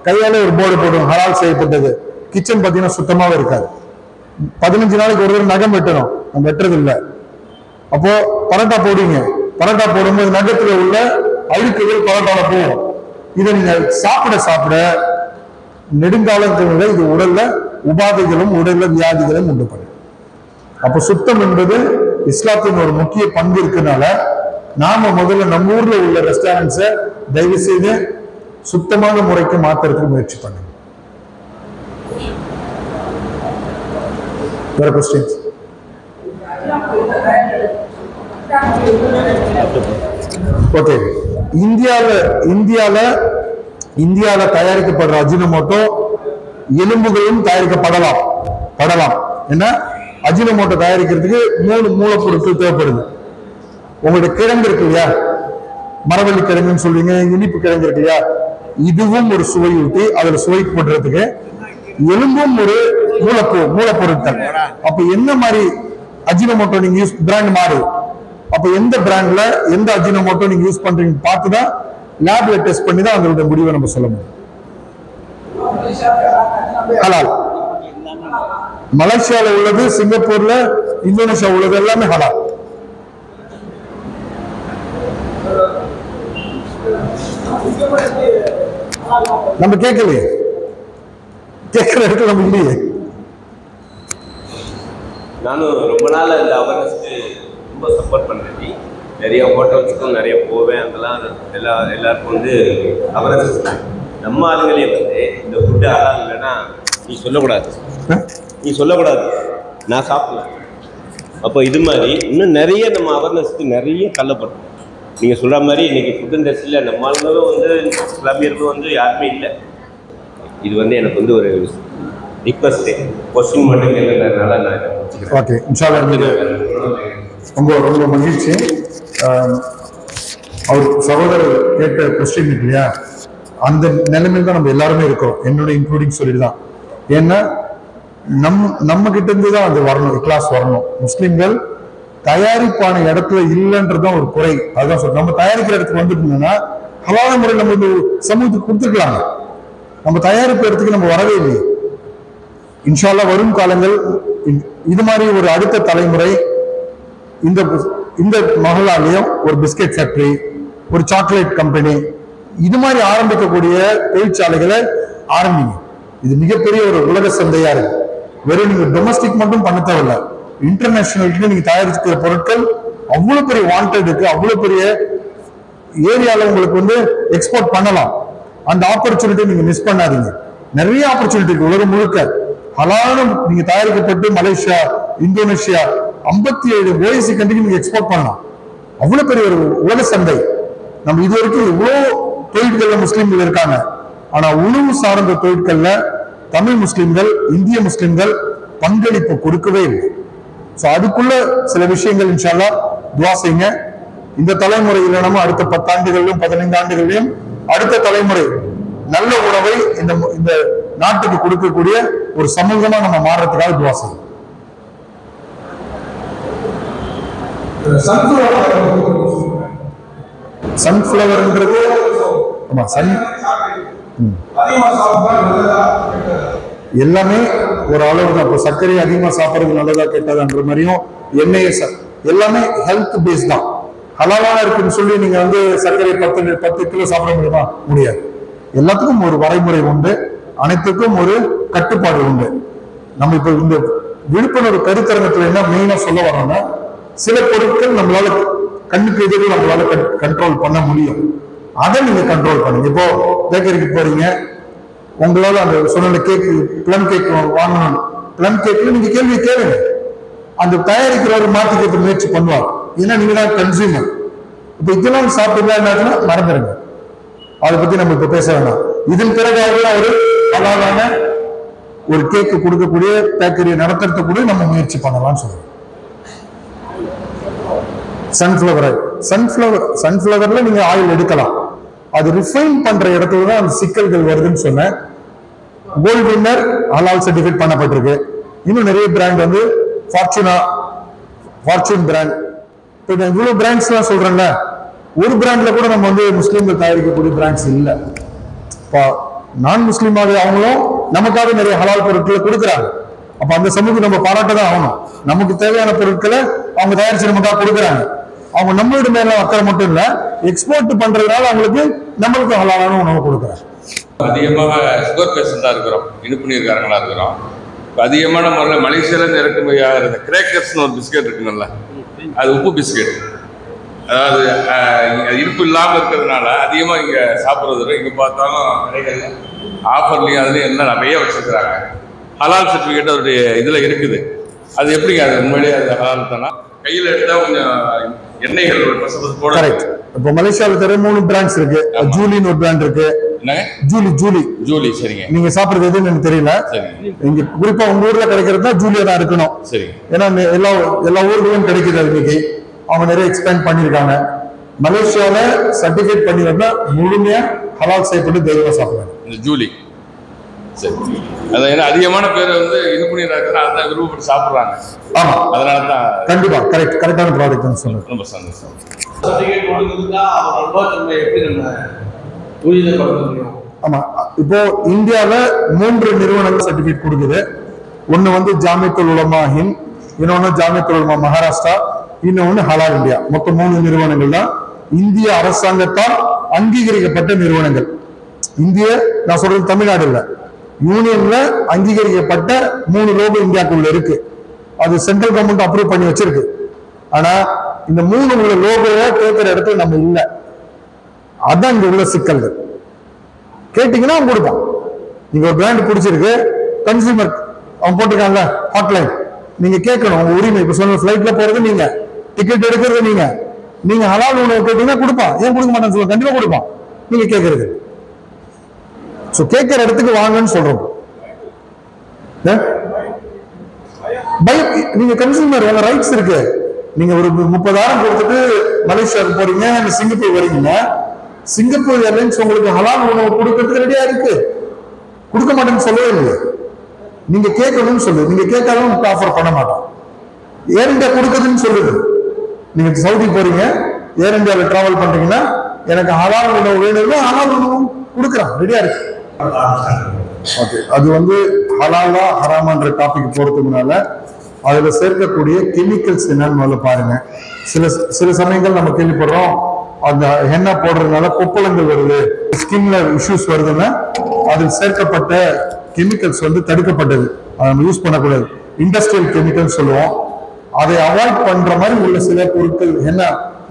கையால ஒரு போர்டு போடுவோம், ஹலால் செய்யப்பட்டது. கிச்சன் பார்த்தீங்கன்னா சுத்தமாவே இருக்காது. 15 நாளைக்கு ஒரு தடவை நகம் வெட்டணும், நம்ம வெட்டுறது இல்லை. அப்போ பரோட்டா போடுவீங்க, பரோட்டா போடும்போது நகத்துல உள்ள அழுக்குகள் பரோட்டால போகும். இதை நீங்க சாப்பிட சாப்பிட நெடுங்காலத்தில் இது உடல்ல உபாதைகளும் உடல்ல வியாதிகளும் உண்டு பண்ணும். அப்ப சுத்தம் என்பது இஸ்லாத்தின் ஒரு முக்கிய பங்கு இருக்கனால நாம முதல்ல நம்ம ஊர்ல உள்ள ரெஸ்டாரண்ட்ஸை தயவு செய்து சுத்தமான முறைக்கு மாத்துறதுக்கு முயற்சி பண்ணுங்க. வேற கொஸ்டின்ஸ்? ஓகே. இந்தியால தயாரிக்கப்படுற அஜினோமோட்டோ எலும்புகளும் தயாரிக்கப்படலாம். ஏன்னா அஜினோமோட்டோ தயாரிக்கிறதுக்கு 3 மூலப்பொருட்கள் தேவைப்படுது. உங்களுடைய கிழங்கு இருக்கு இல்லையா, மரவள்ளி கிழங்குன்னு சொல்லுவீங்க, இனிப்பு கிழங்கு இருக்கு இல்லையா, இதுவும் ஒரு சுவையூட்டி. அதுல சுவை போடுறதுக்கு எலும்பும் ஒரு மூலப்பொருட்கள். அப்ப என்ன மாதிரி அஜினோமோட்டோ நீங்க யூஸ் பிராண்ட் மாறு, அப்ப எந்த பிராண்ட்ல எந்த அஜினோமோட்டோ நீங்க யூஸ் பண்றீங்க பார்த்துதான் லேப்ல டெஸ்ட் பண்ணி தான் அதோட முடிவை நம்ம சொல்ல முடியும். ஹலால் மலேசியால உள்ளது, சிங்கப்பூர்ல, இந்தோனேஷியா உள்ளது எல்லாமே ஹலால். நம்ம கேட்கலையே, கேட்கிற இடத்துல நம்ம இல்லையே. நானும் ரொம்ப நாள் இந்த அவேர்னஸ்க்கு ரொம்ப சப்போர்ட் பண்ணுறேன். நிறைய ஹோட்டல்ஸுக்கும் நிறைய போவேன், அதெல்லாம் எல்லாருக்கும் வந்து அவேர்னஸ். நம்ம ஆளுங்களே வந்து இந்த ஃபுட்டு ஹலால் இல்லைன்னா நீ சொல்லக்கூடாது, நான் சாப்பிடலாம். அப்போ இது மாதிரி இன்னும் நிறைய நம்ம அவேர்னஸ்க்கு நிறைய தள்ளப்படும். நீங்கள் சொல்கிற மாதிரி இன்றைக்கி ஃபுட் இண்டஸ்ட்ரியில் நம்ம ஆளுங்களும் வந்து இஸ்லாமியர்களும் வந்து யாருமே இல்லை. இது வந்து எனக்கு வந்து ஒரு ரிக்வஸ்ட், கொஸ்டின் மட்டும் கேட்கறதுனால நான் இதை முடிச்சுக்கிறேன். ஓகே, இன்ஷா அல்லாஹ். ரொம்ப மகிழ்ச்சி. அவர் சகோதரர் கேட்ட கொஸ்டின் இல்லையா, அந்த நிலைமையில் தான் நம்ம எல்லாருமே இருக்கோம், என்னோட இன்க்ளூடிங் சொல்லிதான். ஏன்னா நம்ம கிட்ட இருந்து தான் அது வரணும், கிளாஸ் வரணும். முஸ்லிம்கள் தயாரிப்பான இடத்துல இல்லைன்றதுதான் ஒரு குறை. அதுதான் சொல்றோம். நம்ம தயாரிக்கிற இடத்துக்கு வந்துட்டோம்னா ஹலால முறை நம்ம இந்த சமூகத்துக்கு கொடுத்துருக்கலாங்க. நம்ம தயாரிப்பு இடத்துக்கு நம்ம வரவே இல்லை. இன்ஷா அல்லாஹ் வரும் காலங்கள் இது மாதிரி ஒரு அடுத்த தலைமுறை இந்த மஹல்லாலையும் ஒரு பிஸ்கெட் ஃபேக்டரி, ஒரு சாக்லேட் கம்பெனி, இது மாதிரி ஆரம்பிக்கக்கூடிய தொழிற்சாலைகளை ஆரம்பிங்க. இது மிகப்பெரிய ஒரு உலக சந்தையா இருக்கு. வெறும் நீங்க டொமஸ்டிக் மட்டும் பண்ண தேவையில்ல, இன்டர்நேஷனலுக்கு நீங்க தயாரிக்கிற பொருட்கள் அவ்வளவு பெரிய வாண்டட் இருக்கு, அவ்வளவு பெரிய ஏரியால உங்களுக்கு வந்து எக்ஸ்போர்ட் பண்ணலாம். அந்த ஆப்பர்ச்சுனிட்டி நீங்க மிஸ் பண்ணாதீங்க. நிறைய ஆப்பர்ச்சுனிட்டி இருக்கு உலகம் முழுக்க. ஹலாலும் நீங்க தயாரிக்கப்பட்டு மலேசியா, இந்தோனேஷியா 57 ஓஎஸ்சி கண்ட்ரிக்கு நீங்க எக்ஸ்போர்ட் பண்ணலாம். அவ்வளவு பெரிய ஒரு உலக சந்தை. நம்ம இது வரைக்கும் இவ்வளவு தொழில்கள்ல முஸ்லீம்கள் இருக்காங்க, ஆனா உணவு சார்ந்த தொழில்கள்ல தமிழ் முஸ்லிம்கள், இந்திய முஸ்லிம்கள் பங்களிப்பு கொடுக்கவே இல்லை. ஸோ அதுக்குள்ள சில விஷயங்கள் இன்ஷா அல்லாஹ் துஆ செய்யுங்க. இந்த தலைமுறையில நம்ம அடுத்த 10 ஆண்டுகளிலும் 15 ஆண்டுகளிலும் அடுத்த தலைமுறை நல்ல உணவை இந்த நாட்டுக்கு கொடுக்கக்கூடிய ஒரு சமூகமா நம்ம மாறுறதுக்காக துஆ செய்யும். சன்ஃபிளவர்ன்றது ஆமா எல்லாமே ஒரு அளவு தான். இப்போ சர்க்கரை அதிகமா சாப்பிட்றது நல்லதா கெட்டதான்ற மாதிரியும் எண்ணெயை எல்லாமே ஹெல்த் பேஸ் தான். ஹலாலா இருக்குன்னு சொல்லி நீங்க வந்து சர்க்கரை 10 கிலோ சாப்பிட முடியுமா? முடியாது. எல்லாத்துக்கும் ஒரு வரைமுறை உண்டு, அனைத்துக்கும் ஒரு கட்டுப்பாடு உண்டு. நம்ம இப்ப இந்த விழிப்புணர்வு கருத்தரங்கத்துல என்ன மெயினா சொல்ல வரோம்னா, சில பொருட்கள் நம்மளால கண்ணுக்கு எதிரில் நம்மளால கண்ட்ரோல் பண்ண முடியும், அதை நீங்க கண்ட்ரோல் பண்ணுங்க. இப்போ பேக்கரிக்கு போறீங்க, உங்களால அந்த சொன்ன கேக் பிளம் கேக் வாங்கணும், பிளம் கேக்ல நீங்க கேள்வி கேளுங்க, அந்த தயாரிக்கிறவர் மாத்திக்கிறது முயற்சி பண்ணுவார், ஏன்னா நீங்க தான் கன்சியூமர். இப்ப இதெல்லாம் சாப்பிட்டீங்கன்னா என்ன மறந்துடுங்க, அதை பத்தி நம்ம இப்ப பேச வேண்டாம். இதன் பிறகு ஒரு அழகான ஒரு கேக்கு கொடுக்கக்கூடிய பேக்கரியை நடத்துறது கூட நம்ம முயற்சி பண்ணலாம்னு சொல்றோம். சன்ஃபிளவர் ஆயில், சன்ஃபிளவர்ல நீங்க ஆயில் எடுக்கலாம், அது ரிஃபைன் பண்ற இடத்துல தான் அந்த சிக்கல்கள் வருதுன்னு சொன்னேன். கோல்ட் வின்னர் ஹலால் சர்டிஃபிகேட் பண்ணப்பட்டிருக்கு. இன்னும் நிறைய பிராண்ட் வந்து ஃபார்ச்சூன் பிராண்ட், இப்போ இவ்வளவு பிராண்ட்ஸ் எல்லாம் சொல்றேன்ல, ஒரு பிராண்ட்ல கூட நம்ம வந்து முஸ்லீம்கள் தயாரிக்கக்கூடிய பிராண்ட்ஸ் இல்லை. நான் முஸ்லீமாக அவங்களும் நமக்காக நிறைய ஹலால் பொருட்களை கொடுக்குறாங்க. அப்ப அந்த சமூகம் நம்ம பாராட்ட தான் ஆகணும். நமக்கு தேவையான பொருட்களை அவங்க தயாரிச்சு நமக்காக கொடுக்குறாங்க. அவங்க நம்மளோட மேல அக்கறை மட்டும் இல்ல, எக்ஸ்போர்ட் பண்றதுனால அவங்களுக்கு நம்மளுக்கு ஹலாலான உணவு கொடுக்குறாங்க. அதிகமாக சுகர் பேஷண்டா இருக்கிறோம், இனிப்பு நீர்காரங்களா இருக்கிறோம். இப்போ அதிகமான முறையில் மலேசியாவிலேருந்து இறக்குமதி ஆகிற கிரேக்கர்ஸ்னு ஒரு பிஸ்கெட் இருக்குங்கல்ல, அது உப்பு பிஸ்கெட். அதாவது இருப்பு இல்லாமல் இருக்கிறதுனால அதிகமாக இங்கே சாப்பிட்றது. இங்கே பார்த்தாலும் கடைகள்ல ஆஃபர்லையும் அதுலேயும் எல்லாம் நிறைய வச்சுருக்குறாங்க. ஹலால் சர்டிஃபிகேட் அவருடைய இதில் இருக்குது. அது எப்படிங்க, அது உண்மையிலேயே அது ஹலால் தானா? கையில் எடுத்தால் கொஞ்சம் எண்ணெய்கள் போட. இப்போ மலேசியாவில் தர 3 பிராண்ட்ஸ் இருக்கு. ஜூலின்னு ஒரு பிராண்ட் இருக்கு. ஜூலி சரிங்க. நீங்க சாப்பிடுறது எதுன்னு எனக்கு தெரியல. இங்க குறிப்பா உங்க ஊர்ல கிடைக்கிறது தான் ஜூலியா தான் இருக்கணும். சரி, ஏன்னா எல்லா ஊர்களும் கிடைக்குது. இன்னைக்கு அவங்க நிறைய எக்ஸ்பேண்ட் பண்ணிருக்காங்க. மலேசியால சர்டிபிகேட் பண்ணி வந்தா முழுமையா ஹலால் செய்யப்பட்டு தெய்வமா சாப்பிடுறாங்க இந்த ஜூலி. சரி, அதான் ஏன்னா அதிகமான பேர் வந்து இனிப்பு நீர் அதான் விருப்பப்பட்டு சாப்பிடுறாங்க. ஆமா, அதனால தான் கண்டிப்பா கரெக்டான ப்ராடக்ட் சொல்லுங்க. ரொம்ப சந்தோஷம். சர்டிபிகேட் கொடுக்குறதுக்கா நம்பகத்தன்மை எப்படி நம்ம உறுதிப்படுத்த முடியும்? ஆமா, இப்போ இந்தியாவில 3 நிறுவனங்கள் சர்டிபிகேட் கொடுக்குது. ஒண்ணு வந்து ஜாமியத்துல் உலமா ஹிந்த், இன்னொன்னு ஜாமியத்துல் உலமா மகாராஷ்டிரா, இன்னொன்னு ஹலால் இந்தியா. மொத்தம் 3 நிறுவனங்கள் தான் இந்திய அரசாங்கத்தால் அங்கீகரிக்கப்பட்ட நிறுவனங்கள். இந்திய, நான் சொல்றது தமிழ்நாடு இல்ல, யூனியன்ல அங்கீகரிக்கப்பட்ட 3 லோகோ இந்தியாக்குள்ள இருக்கு. அது சென்ட்ரல் கவர்மெண்ட் அப்ரூவ் பண்ணி வச்சிருக்கு. ஆனா இந்த 3 உள்ள லோகோவை கேட்கிற இடத்துல நம்ம இல்ல. அதான் இங்க உள்ள சிக்கல்கள். கேட்டீங்கன்னா அவன் கொடுப்பான். நீங்க ஒரு பிராண்ட் பிடிச்சிருக்கு, கன்சியூமர் அவன் போட்டிருக்காங்க ஹாட்லைன், நீங்க கேட்கணும் உங்க உரிமை. இப்ப சொன்ன ஃபிளைட்ல போறது நீங்க, டிக்கெட் எடுக்கிறது நீங்க ஹலால் உணவு கேட்டீங்கன்னா கொடுப்பான். ஏன் கொடுக்க மாட்டேன்னு சொல்லுங்க, கண்டிப்பா கொடுப்பான். நீங்க கேட்கறது கேட்கிற இடத்துக்கு வாங்கன்னு சொல்றோம். நீங்க கன்சியூமர், உங்க ரைட்ஸ் இருக்கு. நீங்க ஒரு 30,000 கொடுத்துட்டு மலேசியாவுக்கு போறீங்க, சிங்கப்பூர் வரீங்க, சிங்கப்பூர் ஏர்லைன்ஸ் உங்களுக்கு ஹலால் உணவு கொடுக்கறதுக்கு ரெடியா இருக்கு. கொடுக்க மாட்டேன்னு சொல்லவே இல்லை. நீங்க கேட்கணும்னு சொல்லு, நீங்க கேட்காலும் உங்களுக்கு ஆஃபர் பண்ண மாட்டோம். ஏர் இந்தியா கொடுக்குதுன்னு சொல்லுது. நீங்க சவுதி போறீங்க, ஏர் இந்தியாவில் டிராவல் பண்றீங்கன்னா எனக்கு ஹலால் உணவு வேணும்னா ஹலால் உணவு கொடுக்குறான், ரெடியா இருக்கு. ஓகே, அது வந்து ஹலாலா ஹராமான்ற டாபிக் போறதுக்குனால அதுல சேர்க்கக்கூடிய கெமிக்கல்ஸ் என்னன்னு முதல்ல பாருங்க. சில சமயங்கள் நம்ம கேள்விப்படுறோம், அந்த எண்ணெய் போடுறதுனால கொப்பளங்கள் வருது, ஸ்கின்ல இஷ்யூஸ் வருதுன்னா அதில் சேர்க்கப்பட்ட கெமிக்கல்ஸ் வந்து தடுக்கப்பட்டது, அதை நம்ம யூஸ் பண்ணக்கூடாது. இண்டஸ்ட்ரியல் கெமிக்கல் சொல்லுவோம். அதை அவாய்ட் பண்ற மாதிரி உள்ள சில பொருட்கள் என்ன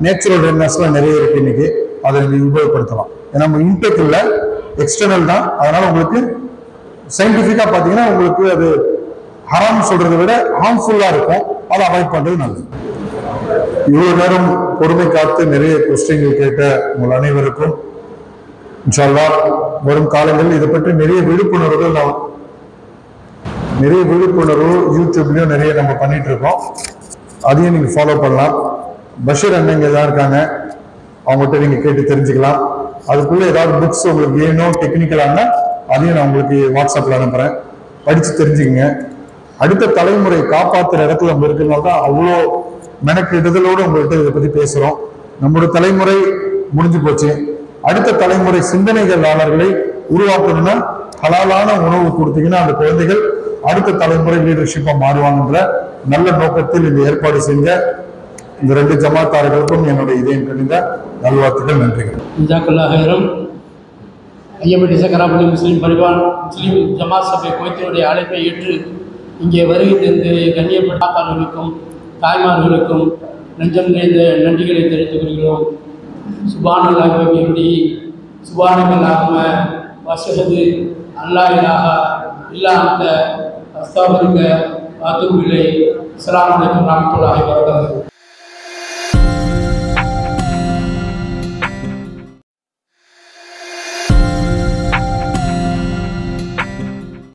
நேச்சுரல் எண்ணெய்ஸ்லாம் நிறைய இருக்கு இன்னைக்கு, அதை நீங்க உபயோகப்படுத்தலாம். ஏன்னா நம்ம இன்டெக் இல்ல, எக்ஸ்டர்னல் தான். அதனால உங்களுக்கு சயின்டிபிக்கா பாத்தீங்கன்னா உங்களுக்கு அது ஹராம் சொல்றதை விட ஹார்ம்ஃபுல்லா இருக்கும். அதை அவாய்ட் பண்றது நல்லது. இவ்வளவு நேரம் பொறுமை காத்து நிறைய கொஸ்டின்கள் கேட்ட உங்கள் அனைவருக்கும் இன்ஷா அல்லாஹ் வரும் காலங்களில் இதை பற்றி நிறைய விழிப்புணர்வுகள் யூடியூப்லயும் நிறைய நம்ம பண்ணிட்டு இருக்கோம். அதையும் நீங்க ஃபாலோ பண்ணலாம். பஷீர் அண்ணங்க ஏதாவது இருக்காங்க, அவங்ககிட்ட நீங்க கேட்டு தெரிஞ்சுக்கலாம். அதுக்குள்ள ஏதாவது புக்ஸ் உங்களுக்கு வேணும் டெக்னிக்கலான, அதையும் நான் உங்களுக்கு வாட்ஸ்அப்ல அனுப்புறேன், படிச்சு தெரிஞ்சுக்கங்க. அடுத்த தலைமுறை காப்பாற்றுற இடத்துல நம்ம இருக்கிறதுனால தான் அவ்வளோ மெனக்கிடுதலோடு உங்கள்கிட்ட இதை பத்தி பேசுறோம். நம்மளோட தலைமுறை முடிஞ்சு போச்சு. அடுத்த தலைமுறை சிந்தனைகளாளர்களை உருவாக்கணும்னா ஹலாலான உணவு கொடுத்தீங்கன்னா அந்த குழந்தைகள் அடுத்த தலைமுறை லீடர்ஷிப்பா மாறுவாங்கன்ற நல்ல நோக்கத்தில் இந்த ஏற்பாடு செஞ்ச இந்த 2 ஜமாத்தார்களுக்கும் என்னுடைய இதயம் கணிந்த நல்வாழ்த்துக்கள், நன்றிகள். ஐயம்பட்டி சக்கராப்பள்ளி முஸ்லீம் ஜமாத் சபை குவைத்தினுடைய அழைப்பை ஏற்று இங்கே வருகை தந்து கண்ணியப்பட்ட தாத்தார்களுக்கும் தாய்மார்களுக்கும் நெஞ்சம் நிறைந்த நன்றிகளை தெரிவித்துக் கொள்கிறோம். சுபானல்லாஹி வ பிஹம்திஹி சுபானக்கல்லாஹும்ம வஅஷ்ஹது அல்லா இலாஹா இல்லா அன்த அஸ்தக்ஃபிருக வ அத்தூபு இலைக். அஸ்ஸலாமு அலைக்கும் வரஹ்மத்துல்லாஹி வ பரகாத்துஹு.